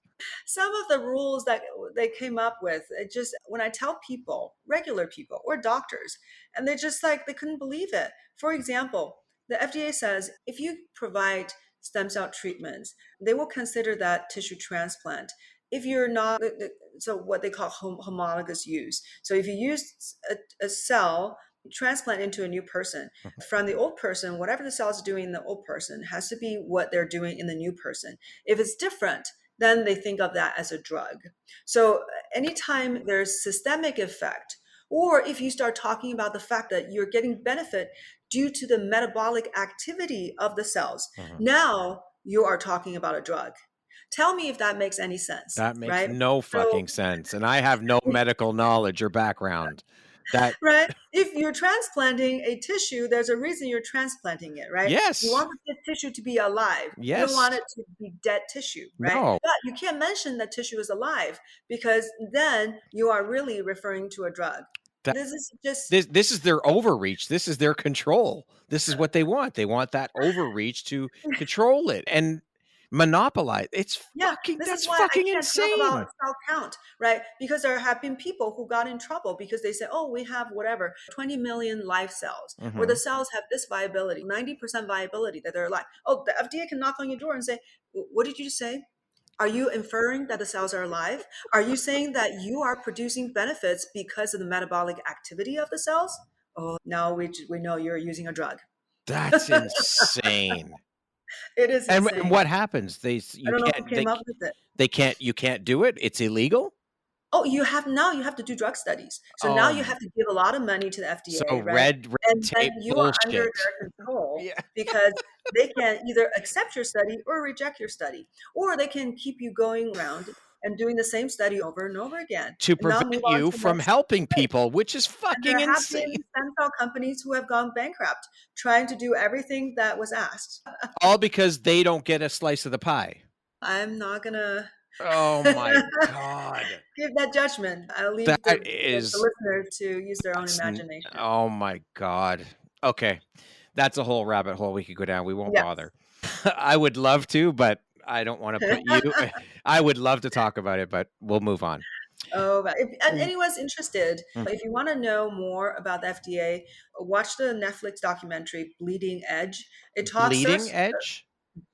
Some of the rules that they came up with, it just when I tell people, regular people or doctors, and they're just like they couldn't believe it. For example, the FDA says if you provide stem cell treatments, they will consider that tissue transplant. If you're not, so what they call homologous use. So if you use a cell transplant into a new person Mhm. from the old person, whatever the cell is doing in the old person has to be what they're doing in the new person. If it's different, then they think of that as a drug. So anytime there's systemic effect, or if you start talking about the fact that you're getting benefit due to the metabolic activity of the cells, Mhm. now you are talking about a drug. Tell me if that makes any sense, That makes right? no So fucking sense, and I have no medical knowledge or background. That right? If you're transplanting a tissue, there's a reason you're transplanting it, right? You yes, want the tissue to be alive. You don't want yes, it to be dead tissue, right? no, But you can't mention that tissue is alive because then you are really referring to a drug. that This is just, this is their overreach, this is their control. This is what they want. They want that overreach to control it and monopolize. yeah, this is That's why I fucking can't talk about insane. cell count, right? Because there have been people who got in trouble because they said, oh, we have whatever, 20 million live cells, or the Mhm. cells have this viability, 90% viability that they're alive. Oh, the FDA can knock on your door and say, what did you just say? Are you inferring that the cells are alive? Are you saying that you are producing benefits because of the metabolic activity of the cells? Oh, now we know you're using a drug. That's insane. It is And insane. what happens? I don't know who came up with it. You can't do it? It's illegal? Oh, you have to do drug studies. So now you Um, have to give a lot of money to the so FDA, right? red And then tape you are under bullshit. their control Yeah. because they can either accept your study or reject your study, or they can keep you going around and doing the same study over and over again, To and now prevent move on to you the from next helping stage. people, which is And there fucking have insane. been stem cell companies who have gone bankrupt trying to do everything that was asked. All because they don't get a slice of the pie. I'm not gonna Oh my god. give that judgment. I'll leave That the is listener to use their own that's imagination. oh my god. Okay. That's a whole rabbit hole we could go down. We won't Yes. bother. I would love to, but I don't want to put you I would love to talk about it, but we'll move on. Oh, and Mm. anyone's interested, Mm. if you want to know more about the FDA, watch the Netflix documentary Bleeding Edge. It talks Bleeding us edge?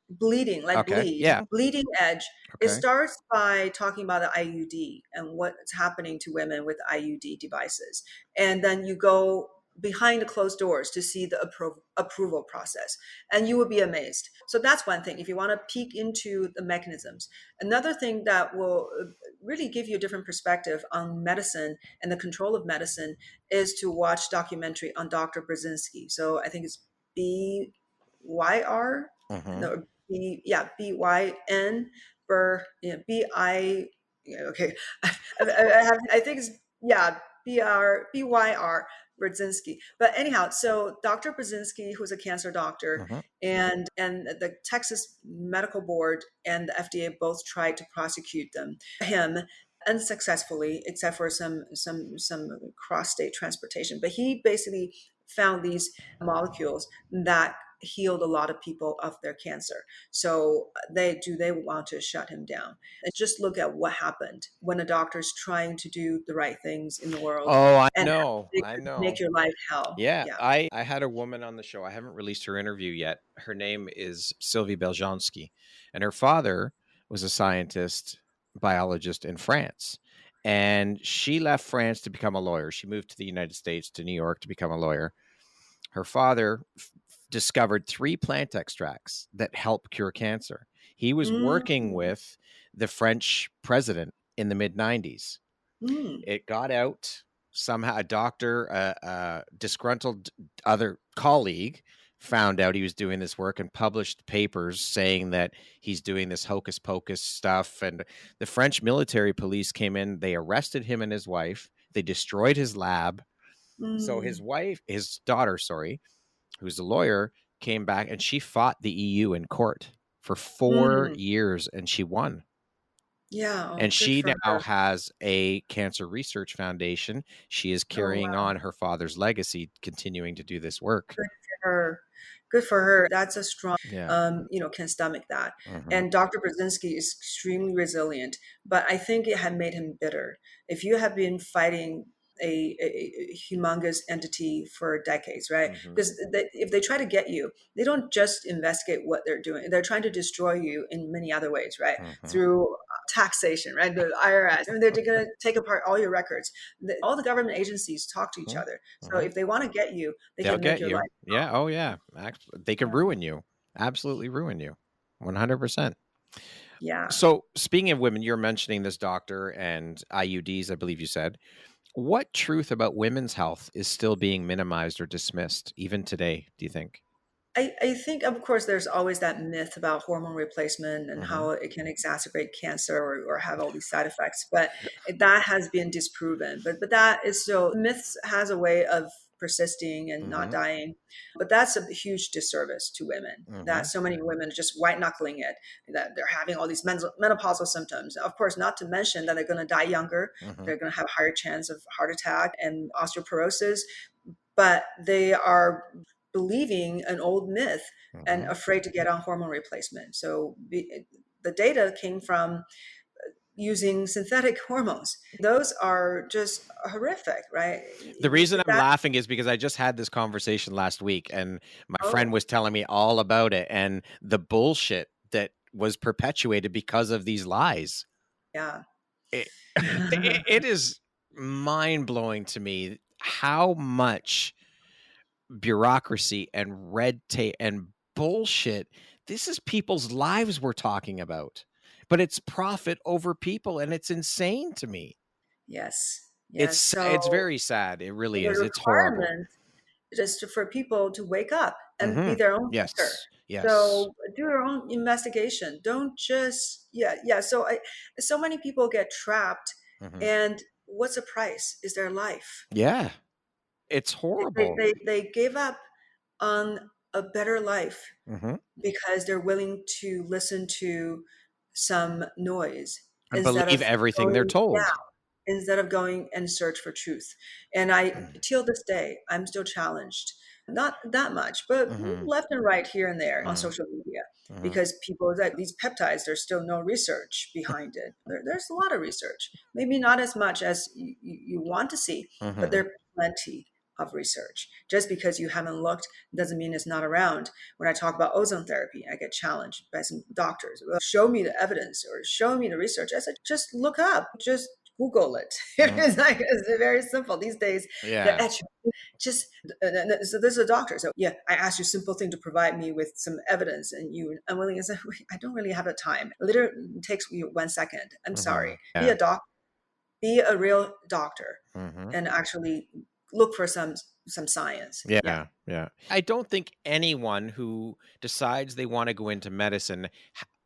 bleeding, like Okay. Yeah. bleeding edge. It Okay. starts by talking about the IUD and what's happening to women with IUD devices. And then you go behind the closed doors to see the approval process, and you will be amazed. So that's one thing if you want to peek into the mechanisms. Another thing that will really give you a different perspective on medicine and the control of medicine is to watch documentary on Dr. Brzezinski. So I think it's BYR, Mm-hmm. no, BYN, yeah, okay. I think it's, yeah, BYR, Brzezinski. But anyhow, so Dr. Brzezinski, who's a cancer doctor, Mm-hmm. and the Texas Medical Board and the FDA both tried to prosecute him unsuccessfully, except for some cross-state transportation. But he basically found these molecules that healed a lot of people of their cancer. So they want to shut him down. And just look at what happened when a doctor's trying to do the right things in the world, Oh, I and know. it I could make know. your life hell. Yeah, Yeah. I had a woman on the show. I haven't released her interview yet. Her name is Sylvie Beljanski, and her father was a scientist, biologist in France. And she left France to become a lawyer. She moved to the United States, to New York, to become a lawyer. Her father discovered 3 plant extracts that help cure cancer. He was working Mm, with the French president in the mid 90s. mm, It got out somehow. A doctor, a disgruntled other colleague, found out he was doing this work and published papers saying that he's doing this hocus pocus stuff. And the French military police came in. They arrested him and his wife. They destroyed his lab. So mm, his daughter, sorry, who's a lawyer, came back and she fought the EU in court for 4 years and she won. yeah. And Oh, good she for now her. has a cancer research foundation. She is Oh, carrying wow. on her father's legacy, continuing to do this work. Good for her. Good for her. That's a strong, Yeah. can stomach that. Mm-hmm. And Dr. Brzezinski is extremely resilient, but I think it had made him bitter. If you have been fighting a humongous entity for decades, right? Mm-hmm. Because if they try to get you, they don't just investigate what they're doing. They're trying to destroy you in many other ways, right? Mm-hmm. Through taxation, right? The IRS. I mean, they're going to take apart all your records. All the government agencies talk to each other. So Mm-hmm. if they want to get you, they They'll can make get your you. life. Yeah. Oh, yeah. They can Yeah. ruin you. Absolutely ruin you. 100%. Yeah. So, speaking of women, you're mentioning this doctor and IUDs, I believe you said. What truth about women's health is still being minimized or dismissed, even today, do you think? I think, of course, there's always that myth about hormone replacement and Mm-hmm. how it can exacerbate cancer or have all these side effects, but that has been disproven. But that is still, myths has a way of persisting and not Mm-hmm. dying. But that's a huge disservice to women, that Mm-hmm. so many women are just white knuckling it, that they're having all these menopausal symptoms. Of course, not to mention that they're going to die younger, Mm-hmm. they're going to have higher chance of heart attack and osteoporosis, but they are believing an old myth and Mm-hmm. afraid to get on hormone replacement. So the data came from using synthetic hormones. Those are just horrific, right? The reason I'm That, laughing is because I just had this conversation last week and my friend oh, was telling me all about it and the bullshit that was perpetuated because of these lies. yeah. It, it is mind blowing to me how much bureaucracy and red tape and bullshit. This is people's lives we're talking about, but it's profit over people, and it's insane to me. Yes. Yes. It's So very sad. It really the is. It's horrible. requirement just for people to wake up and be Mm-hmm. their own thinker. Yes. Yes. So do your own investigation. Don't just, yeah. So many people get trapped, Mm-hmm. and what's the price? Is their life. Yeah. It's horrible. They give up on a better life Mm-hmm. because they're willing to listen to some noise And instead believe of everything they're going down. told. instead of going and search for truth. And till this day, I'm still challenged. Not that much, but Mm-hmm. left and right here and there on Mm-hmm. social media, Mm-hmm. because people that these peptides, there's still no research behind it. There's a lot of research, maybe not as much as you want to see, but Mm-hmm. there's plenty of research. Just because you haven't looked doesn't mean it's not around. When I talk about ozone therapy, I get challenged by some doctors. Well, show me the evidence or show me the research. I said, just look up, just Google it. It's like, it's very simple these days. The Yeah. just so this is a doctor. So yeah, I asked you a simple thing to provide me with some evidence, and you unwilling. I said, I don't really have the time. It literally takes you 1 second. I'm Mm-hmm. sorry. Be Yeah. a doctor. Be a real doctor, Mm-hmm. and actually look for some science. Yeah. Yeah, yeah. I don't think anyone who decides they want to go into medicine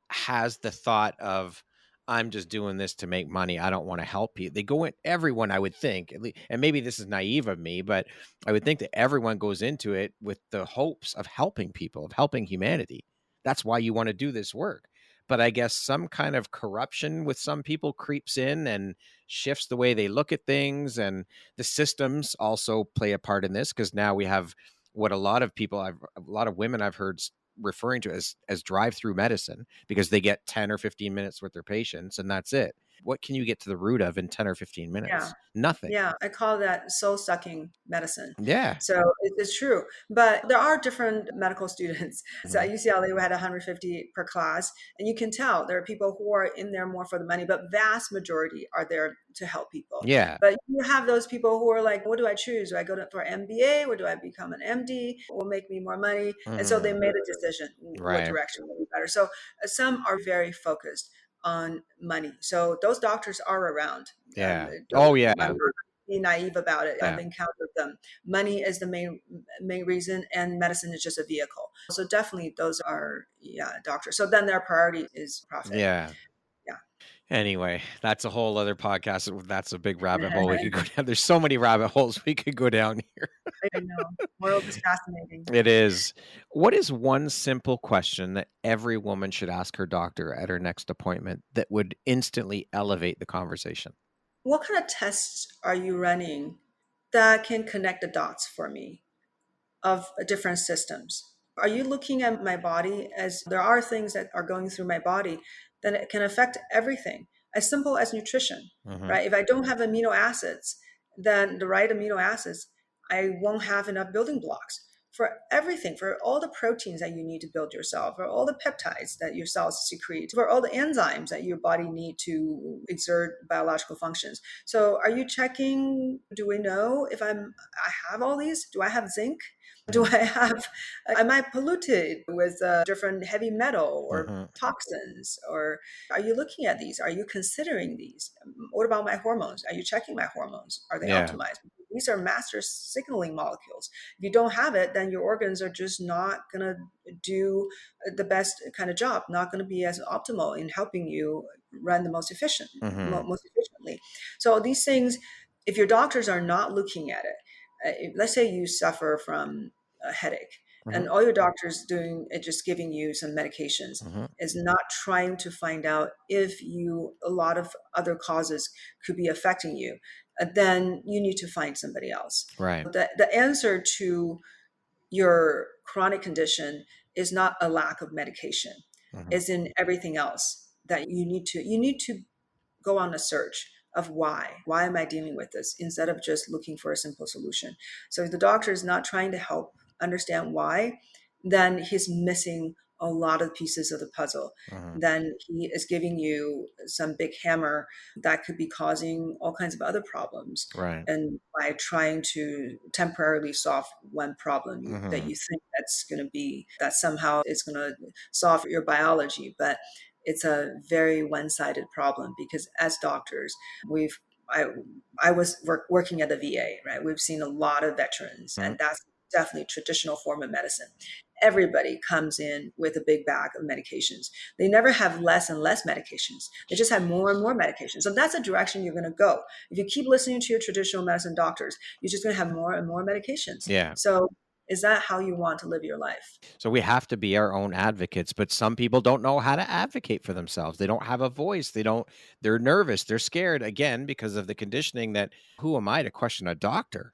has the thought of, I'm just doing this to make money. I don't want to help you. They go in, everyone, I would think, at least, and maybe this is naive of me, but I would think that everyone goes into it with the hopes of helping people, of helping humanity. That's why you want to do this work. But I guess some kind of corruption with some people creeps in and shifts the way they look at things. And the systems also play a part in this, because now we have what a lot of people, a lot of women I've heard referring to as drive-through medicine, because they get 10 or 15 minutes with their patients and that's it. What can you get to the root of in 10 or 15 Yeah. minutes? Nothing. Yeah, I call that soul-sucking medicine. Yeah. So it's true. But there are different medical students. So Mm-hmm. at UCLA, we had 150 per class, and you can tell there are people who are in there more for the money, but vast majority are there to help people. Yeah. But you have those people who are like, what do I choose? Do I go for MBA, or do I become an MD? Will make me more money. And so they Mm-hmm. made a decision what Right. direction will be better. So some are very focused on money. So those doctors are around. Yeah. Don't, Oh yeah. I'm not be naive about it. I've Yeah. encountered them. Money is the main reason, and medicine is just a vehicle. So definitely those are doctors. So then their priority is profit. Yeah. Yeah. Anyway, that's a whole other podcast. That's a big rabbit hole we could go down. There's so many rabbit holes we could go down here. I know. World is fascinating. It is. What is one simple question that every woman should ask her doctor at her next appointment that would instantly elevate the conversation? What kind of tests are you running that can connect the dots for me of different systems? Are you looking at my body as there are things that are going through my body that it can affect everything, as simple as nutrition, Mm-hmm. right? If I don't have amino acids, then the right amino acids, I won't have enough building blocks for everything, for all the proteins that you need to build yourself, for all the peptides that your cells secrete, for all the enzymes that your body need to exert biological functions. So are you checking, do we know if I have all these? Do I have zinc? Do I have, am I polluted with different heavy metal or Mm-hmm. toxins? Or are you looking at these? Are you considering these? What about my hormones? Are you checking my hormones? Are they Yeah. optimized? These are master signaling molecules. If you don't have it, then your organs are just not going to do the best kind of job, not going to be as optimal in helping you run the most Mm-hmm. most efficiently. So these things, if your doctors are not looking at it, let's say you suffer from a headache, Mm-hmm. and all your doctor's doing is just giving you some medications, Mm-hmm. is not trying to find out if a lot of other causes could be affecting you, then you need to find somebody else. Right. The answer to your chronic condition is not a lack of medication. Mm-hmm. It's in everything else that you need to go on a search of why am I dealing with this, instead of just looking for a simple solution. So if the doctor is not trying to help understand why, then he's missing a lot of pieces of the puzzle. Mm-hmm. Then he is giving you some big hammer that could be causing all kinds of other problems. Right. And by trying to temporarily solve one problem that Mm-hmm. you think that somehow it's going to solve your biology, but it's a very one-sided problem, because as doctors, I was working at the VA, right? We've seen a lot of veterans, Mm-hmm. and that's definitely a traditional form of medicine. Everybody comes in with a big bag of medications. They never have less and less medications. They just have more and more medications. So that's a direction you're going to go. If you keep listening to your traditional medicine doctors, you're just going to have more and more medications. Yeah. So Is that how you want to live your life? So we have to be our own advocates, but some people don't know how to advocate for themselves. They don't have a voice. They're nervous. They're scared, again, because of the conditioning that who am I to question a doctor?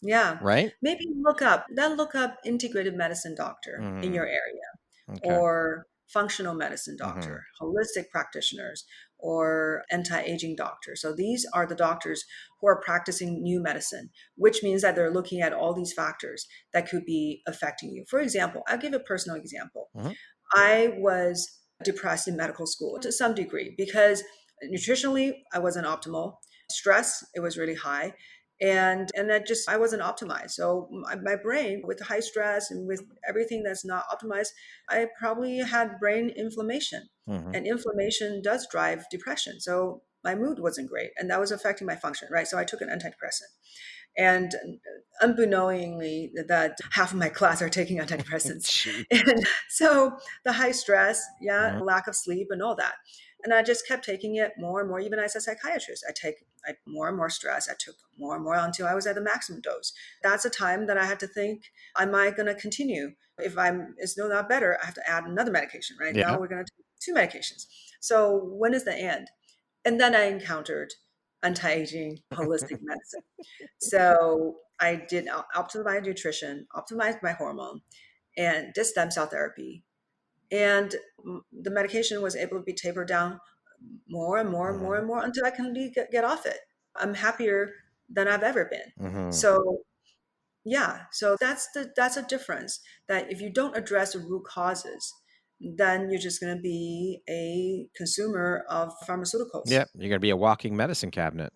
Yeah. Right? Maybe look up integrative medicine doctor in Mm-hmm. your area, Okay. or functional medicine Mm-hmm. doctor, holistic practitioners, or anti-aging doctor. So these are the doctors who are practicing new medicine, which means that they're looking at all these factors that could be affecting you. For example, I'll give a personal example. Mm-hmm. I was depressed in medical school to some degree because nutritionally I wasn't optimal. Stress, it was really high. And that just I wasn't optimized. So my brain, with high stress and with everything that's not optimized, I probably had brain inflammation. Mm-hmm. And inflammation does drive depression. So my mood wasn't great, and that was affecting my function, right? So I took an antidepressant. And unbeknowingly, that half of my class are taking antidepressants. Gee. And so the high stress, yeah, Mm-hmm. lack of sleep and all that. And I just kept taking it more and more. Even as a psychiatrist, I more and more stress. I took more and more until I was at the maximum dose. That's a time that I had to think, am I going to continue? If it's no not better, I have to add another medication, right? Now Yeah. we're going to take two medications. So when is the end? And then I encountered anti-aging holistic medicine. So I did optimize my nutrition, optimized my hormone, and did stem cell therapy. And the medication was able to be tapered down more and more and more Mm-hmm. and more until I can get off it. I'm happier than I've ever been. Mm-hmm. So yeah, so that's a difference. That if you don't address the root causes, then you're just going to be a consumer of pharmaceuticals. Yep. You're going to be a walking medicine cabinet.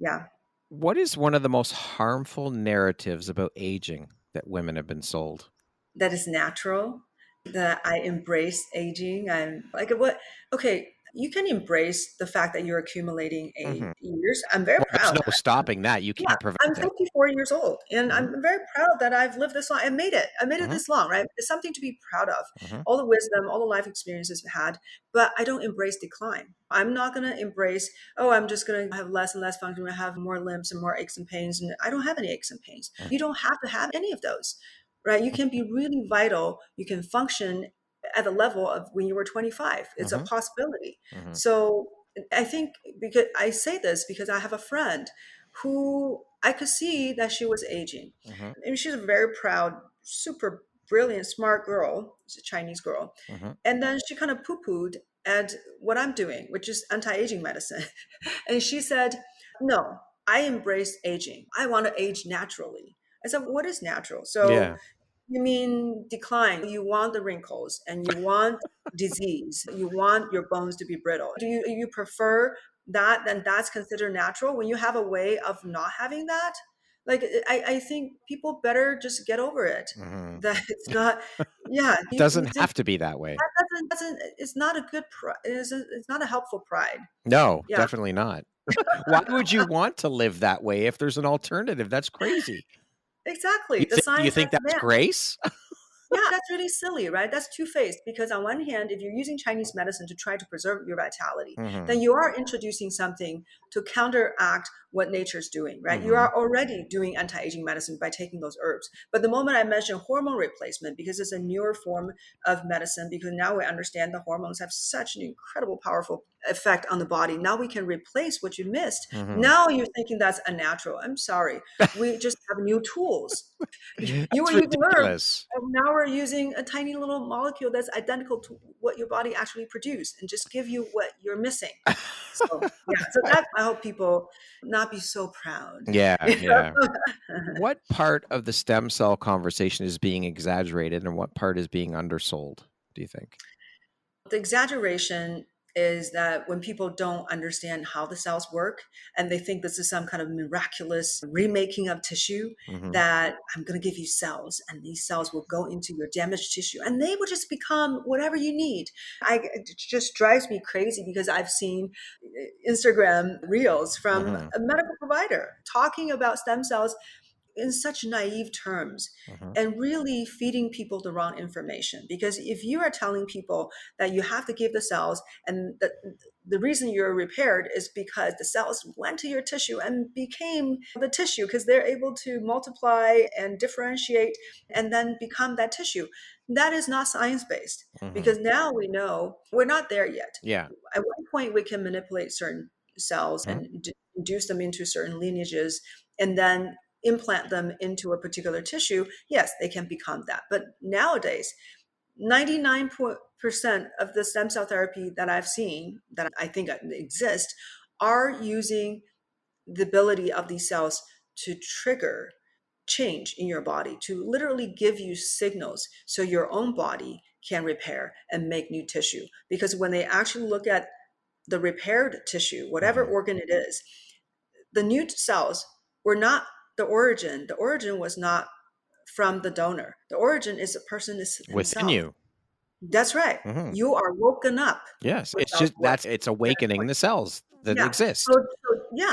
Yeah. What is one of the most harmful narratives about aging that women have been sold? That is natural, that I embrace aging. I'm like, what? Okay, you can embrace the fact that you're accumulating Mm-hmm. years. I'm very Well, there's proud. no stopping that. You Yeah, can't I'm prevent it. 54 years old, and Mm-hmm. I'm very proud that I've lived this long. I made it. I made it Mm-hmm. this long, right? It's something to be proud of. Mm-hmm. All the wisdom, all the life experiences I've had, but I don't embrace decline. I'm not going to embrace, oh, I'm just going to have less and less function. I have more limbs and more aches and pains, and I don't have any aches and pains. You don't have to have any of those, right? You can be really vital. You can function at the level of when you were 25. It's a Mm-hmm. possibility. Mm-hmm. So I think, because I say this because I have a friend who I could see that she was aging. Mm-hmm. And she's a very proud, super brilliant, smart girl. She's a Chinese girl. Mm-hmm. And then she kind of poo-pooed at what I'm doing, which is anti-aging medicine. And she said, no, I embrace aging. I want to age naturally. I said, what is natural? So Yeah. you mean decline? You want the wrinkles and you want disease. You want your bones to be brittle. Do you prefer that? Then that's considered natural. When you have a way of not having that, like I think people better just get over it. Mm-hmm. That it's not. Yeah, It you doesn't just have to be that way. that doesn't. It's not a good. It's not a helpful pride. No, Yeah, definitely not. Why would you want to live that way if there's an alternative? That's crazy. exactly. The You science think has that's grace? yeah, that's really silly, right? That's two-faced because on one hand, if you're using Chinese medicine to try to preserve your vitality, Mm-hmm. then you are introducing something to counteract what nature's doing, right? You Mm-hmm. are already doing anti-aging medicine by taking those herbs. But the moment I mention hormone replacement, because it's a newer form of medicine, because now we understand the hormones have such an incredible, powerful effect on the body. Now we can replace what you missed. Mm-hmm. Now you're thinking that's unnatural. I'm sorry. We just have new tools. You were That's using herbs, ridiculous. and now we're using a tiny little molecule that's identical to what your body actually produced and just give you what you're missing. So yeah, so that I hope people not be so proud. Yeah, yeah. The What part of the stem cell conversation is being exaggerated and what part is being undersold, do you think? exaggeration is that when people don't understand how the cells work and they think this is some kind of miraculous remaking of tissue, Mm-hmm. that I'm going to give you cells and these cells will go into your damaged tissue and they will just become whatever you need. It just drives me crazy because I've seen Instagram reels from Mm-hmm. a medical provider talking about stem cells in such naive terms Mhm. and really feeding people the wrong information. Because if you are telling people that you have to give the cells, and the reason you're repaired is because the cells went to your tissue and became the tissue, because they're able to multiply and differentiate and then become that tissue. That is not science-based, Mhm. because now we know we're not there yet. Yeah. At one point, we can manipulate certain cells Mhm. and induce them into certain lineages and then implant them into a particular tissue. Yes, they can become that. But nowadays, 99% of the stem cell therapy that I've seen, that I think exist, are using the ability of these cells to trigger change in your body, to literally give you signals so your own body can repair and make new tissue. Because when they actually look at the repaired tissue, whatever Mhm. organ it is, the new cells were not the origin. The origin was not from the donor. The origin is the person is Within himself. you. That's right. Mhm. You are woken up Yes. with It's cells just work. it's awakening the cells that Yeah. exist.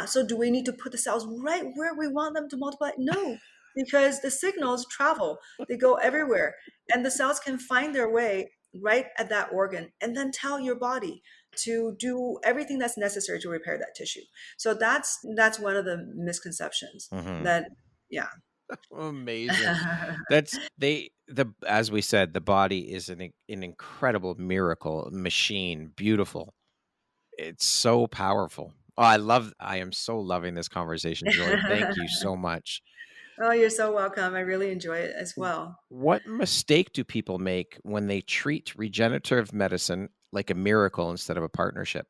So do we need to put the cells right where we want them to multiply? No, because the signals travel, they go everywhere, and the cells can find their way right at that organ and then tell your body to do everything that's necessary to repair that tissue. So that's one of the misconceptions Mhm. that, yeah. Amazing. That's the as we said, the body is an incredible miracle machine, beautiful. It's so powerful. Oh, I am so loving this conversation, Joy. Thank you so much. Oh, you're so welcome. I really enjoy it as W- well. What mistake do people make when they treat regenerative medicine like a miracle instead of a partnership?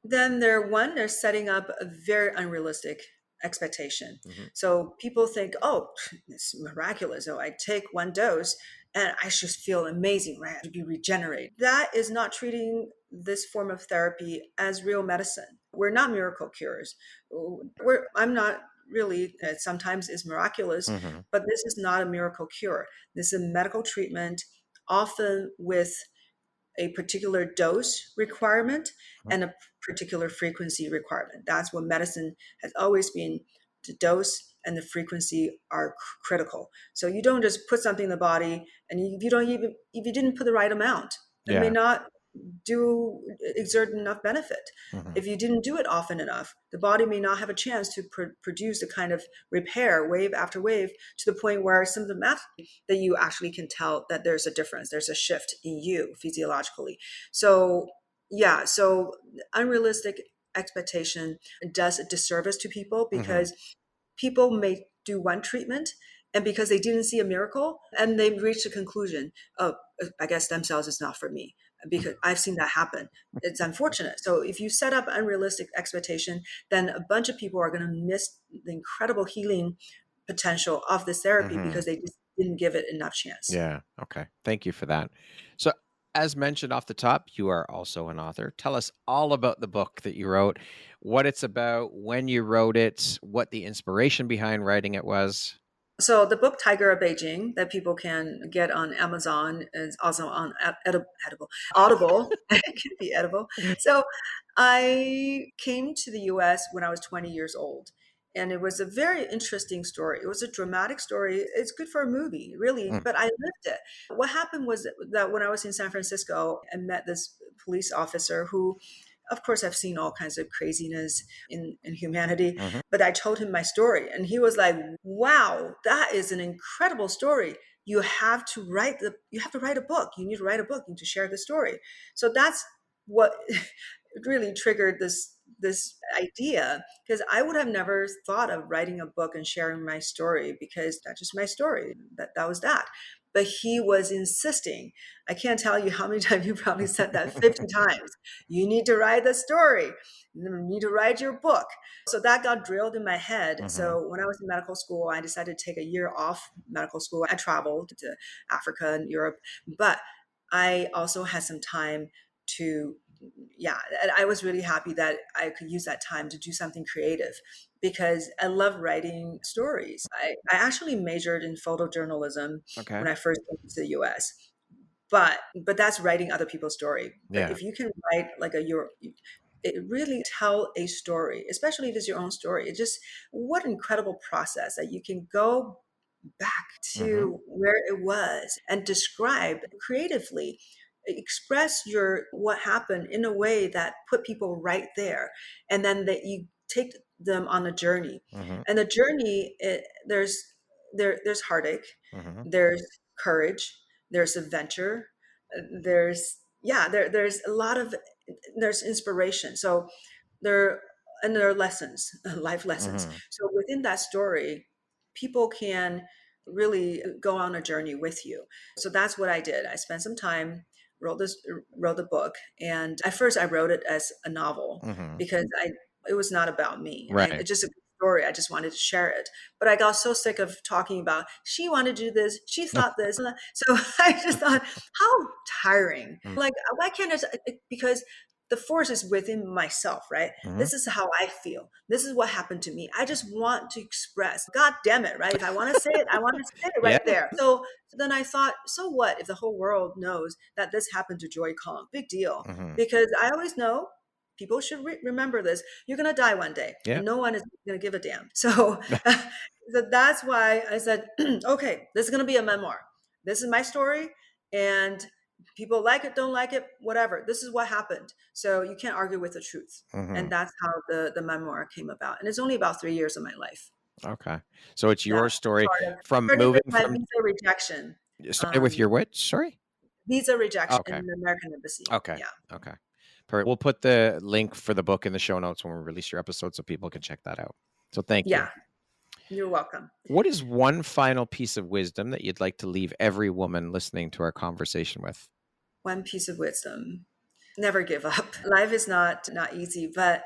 Then they're setting up a very unrealistic expectation. Mhm. So people think, oh, it's miraculous. So I take one dose and I just feel amazing, right? To be regenerate. That is not treating this form of therapy as real medicine. We're not miracle cures. I'm not really, sometimes it's miraculous, Mhm. but this is not a miracle cure. This is a medical treatment, often with a particular dose requirement Mhm. and a particular frequency requirement. That's what medicine has always been. The dose and the frequency are critical. So you don't just put something in the body, and if you don't even if you didn't put the right amount, it may Yeah. not do exert enough benefit. Mhm. If you didn't do it often enough, the body may not have a chance to produce the kind of repair wave after wave to the point where symptomatically that you actually can tell that there's a difference, there's a shift in you physiologically. So yeah, so unrealistic expectation does a disservice to people, Mhm. because people may do one treatment, and because they didn't see a miracle and they reach a conclusion, oh, I guess stem cells is not for me, because I've seen that happen. It's unfortunate. So if you set up unrealistic expectation, then a bunch of people are going to miss the incredible healing potential of this therapy Mhm. because they just didn't give it enough chance. Yeah. Okay. Thank you for that. So, as mentioned off the top, you are also an author. Tell us all about the book that you wrote, what it's about, when you wrote it, what the inspiration behind writing it was. So the book Tiger of Beijing that people can get on Amazon is also on edible Audible. It can be edible. So I came to the US when I was 20 years old. And it was a very interesting story. It was a dramatic story. It's good for a movie, really, Mm. but I lived it. What happened was that when I was in San Francisco, I met this police officer who, of course, I've seen all kinds of craziness in humanity, Mhm. but I told him my story, and he was like, "Wow, that is an incredible story. You have to write a book. You need to write a book. You need to share the story." So that's what really triggered this idea, because I would have never thought of writing a book and sharing my story, because that's just my story. That was that. But he was insisting. I can't tell you how many times, you probably said that 50 times. You need to write the story. You need to write your book. So that got drilled in my head. Mhm. So when I was in medical school, I decided to take a year off medical school. I traveled to Africa and Europe, but I also had some time to, yeah, and I was really happy that I could use that time to do something creative, because I love writing stories. I actually majored in photojournalism Okay. when I first came to the US, but that's writing other people's story. But Yeah. if you can write like a your it really tell a story, especially if it's your own story. It just, what an incredible process that you can go back Mm-hmm. to where it was and describe creatively, express your what happened in a way that put people right there, and then that you take them on a journey. Mm-hmm. And the journey, there's heartache, Mm-hmm. there's courage, there's adventure, there's a lot of, there's inspiration. So there, and there are lessons, life lessons. Mm-hmm. So within that story, people can really go on a journey with you. So that's what I did. I spent some time, wrote the book, and at first I wrote it as a novel Mm-hmm. because it was not about me. Right. It's just a story. I just wanted to share it. But I got so sick of talking about, she wanted to do this, she thought this. So I just thought, how tiring. Like, why can't it? Because the force is within myself, right? Mm-hmm. This is how I feel. This is what happened to me. I just want to express. God damn it, right? If I want to say it, I want to say it Yeah. right there. So then I thought, so what if the whole world knows that this happened to Joy Kong? Big deal. Mm-hmm. Because I always know people should remember this. You're going to die one day, Yeah. and no one is going to give a damn. So, so that's why I said, okay, this is going to be a memoir. This is my story, and people like it, don't like it, whatever. This is what happened. So you can't argue with the truth. Mm-hmm. And that's how the memoir came about. And it's only about 3 years of my life. Okay. So it's Yeah. your story from Started moving with my from, visa rejection. it started with Um, your what? Sorry? visa rejection Okay. in the American embassy. Okay. Yeah. Okay. Perfect. We'll put the link for the book in the show notes when we release your episode so people can check that out. So thank you. Yeah. You're welcome. What is one final piece of wisdom that you'd like to leave every woman listening to our conversation with? One piece of wisdom: never give up. Life is not easy, but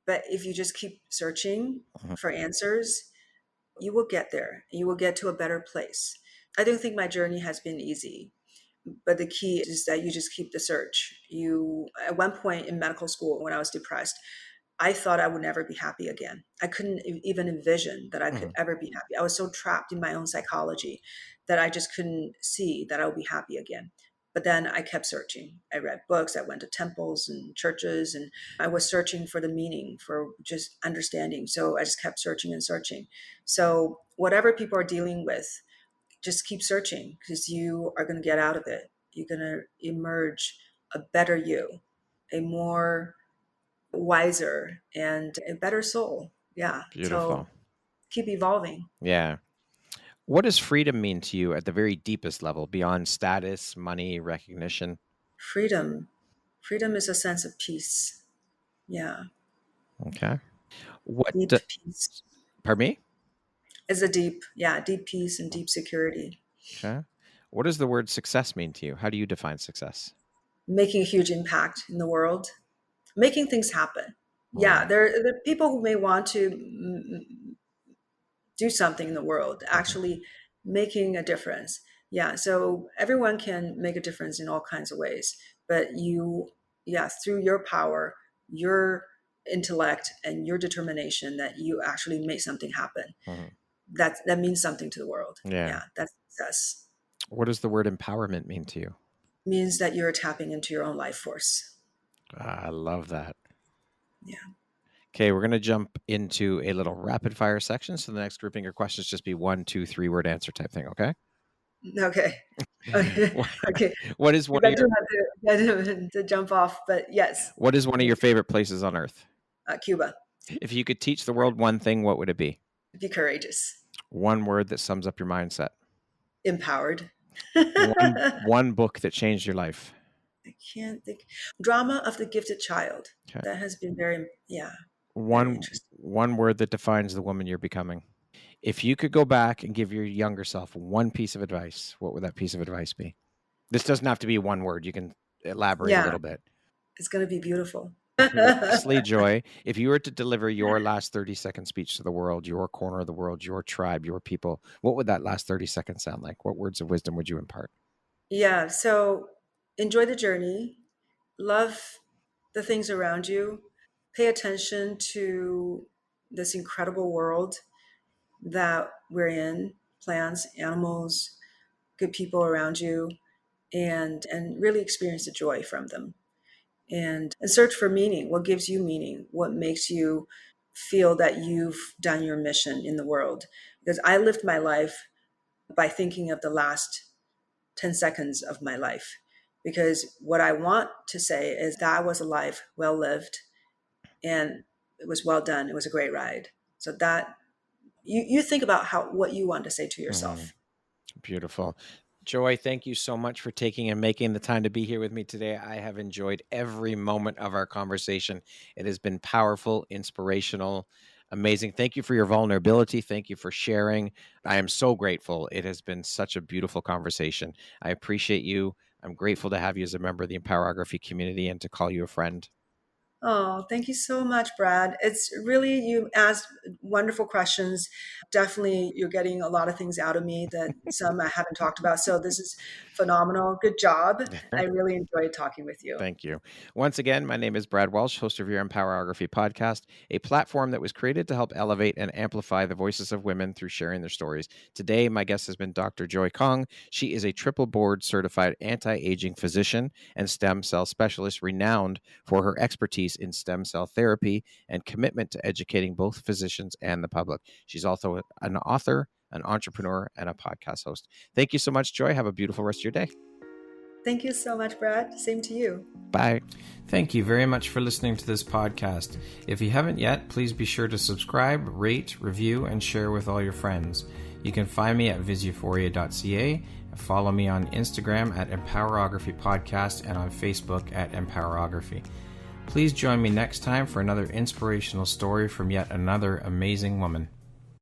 if you just keep searching Mhm. for answers, you will get there. You will get to a better place. I don't think my journey has been easy, but the key is that you just keep the search. You, at one point in medical school, when I was depressed, I thought I would never be happy again. I couldn't even envision that I could Mhm. ever be happy. I was so trapped in my own psychology that I just couldn't see that I would be happy again. But then I kept searching. I read books, I went to temples and churches, and I was searching for the meaning, for just understanding. So I just kept searching and searching. So whatever people are dealing with, just keep searching, because you are going to get out of it. You're going to emerge a better you, a more wiser and a better soul. Yeah. Beautiful. So keep evolving. Yeah. What does freedom mean to you at the very deepest level, beyond status, money, recognition? Freedom. Freedom is a sense of peace. Yeah. Okay. What, Deep peace. pardon me? Is deep peace and deep security. Okay. What does the word success mean to you? How do you define success? Making a huge impact in the world, making things happen. Yeah. Mm. There are people who may want to do something in the world, Mhm. actually making a difference. Yeah. So everyone can make a difference in all kinds of ways, but through your power, your intellect, and your determination, that you actually make something happen. Mhm. That means something to the world. Yeah. Yeah. That's success. What does the word empowerment mean to you? Means that you're tapping into your own life force. I love that. Yeah. Okay, we're going to jump into a little rapid fire section. So the next grouping of questions just be 1, 2, 3 word answer type thing. Okay. Okay. Okay. Okay. What is one I of do your have to jump off, but yes, What is one of your favorite places on earth? Cuba. If you could teach the world one thing, what would it be? Be courageous. One word that sums up your mindset. Empowered. One book that changed your life. I can't think. Drama of the Gifted Child. Okay. That has been very One interesting. one word that defines the woman you're becoming. If you could go back and give your younger self one piece of advice, what would that piece of advice be? This doesn't have to be one word. You can elaborate a Yeah, little bit. it's going to be beautiful. Lastly, Joy, if you were to deliver your last 30-second speech to the world, your corner of the world, your tribe, your people, what would that last 30 seconds sound like? What words of wisdom would you impart? Yeah, so enjoy the journey, love the things around you, pay attention to this incredible world that we're in, plants, animals, good people around you, and really experience the joy from them. and search for meaning. What gives you meaning? What makes you feel that you've done your mission in the world? Because I lived my life by thinking of the last 10 seconds of my life. Because what I want to say is that was a life well lived, and it was well done. It was a great ride. So that you think about what you want to say to yourself. Beautiful. Joy, thank you so much for taking and making the time to be here with me today. I have enjoyed every moment of our conversation. It has been powerful, inspirational, amazing. Thank you for your vulnerability. Thank you for sharing. I am so grateful. It has been such a beautiful conversation. I appreciate you. I'm grateful to have you as a member of the Empowerography community and to call you a friend. Oh, thank you so much, Brad. It's really, you asked wonderful questions. Definitely, you're getting a lot of things out of me that some I haven't talked about. So this is phenomenal. Good job. I really enjoyed talking with you. Thank you. Once again, my name is Brad Welsh, host of your Empowerography podcast, a platform that was created to help elevate and amplify the voices of women through sharing their stories. Today, my guest has been Dr. Joy Kong. She is a triple board certified anti-aging physician and stem cell specialist renowned for her expertise in stem cell therapy and commitment to educating both physicians and the public. She's also an author, an entrepreneur, and a podcast host. Thank you so much, Joy. Have a beautiful rest of your day. Thank you so much, Brad. Same to you. Bye. Thank you very much for listening to this podcast. If you haven't yet, please be sure to subscribe, rate, review, and share with all your friends. You can find me at visuphoria.ca, follow me on Instagram at Empowerography Podcast, and on Facebook at Empowerography. Please join me next time for another inspirational story from yet another amazing woman.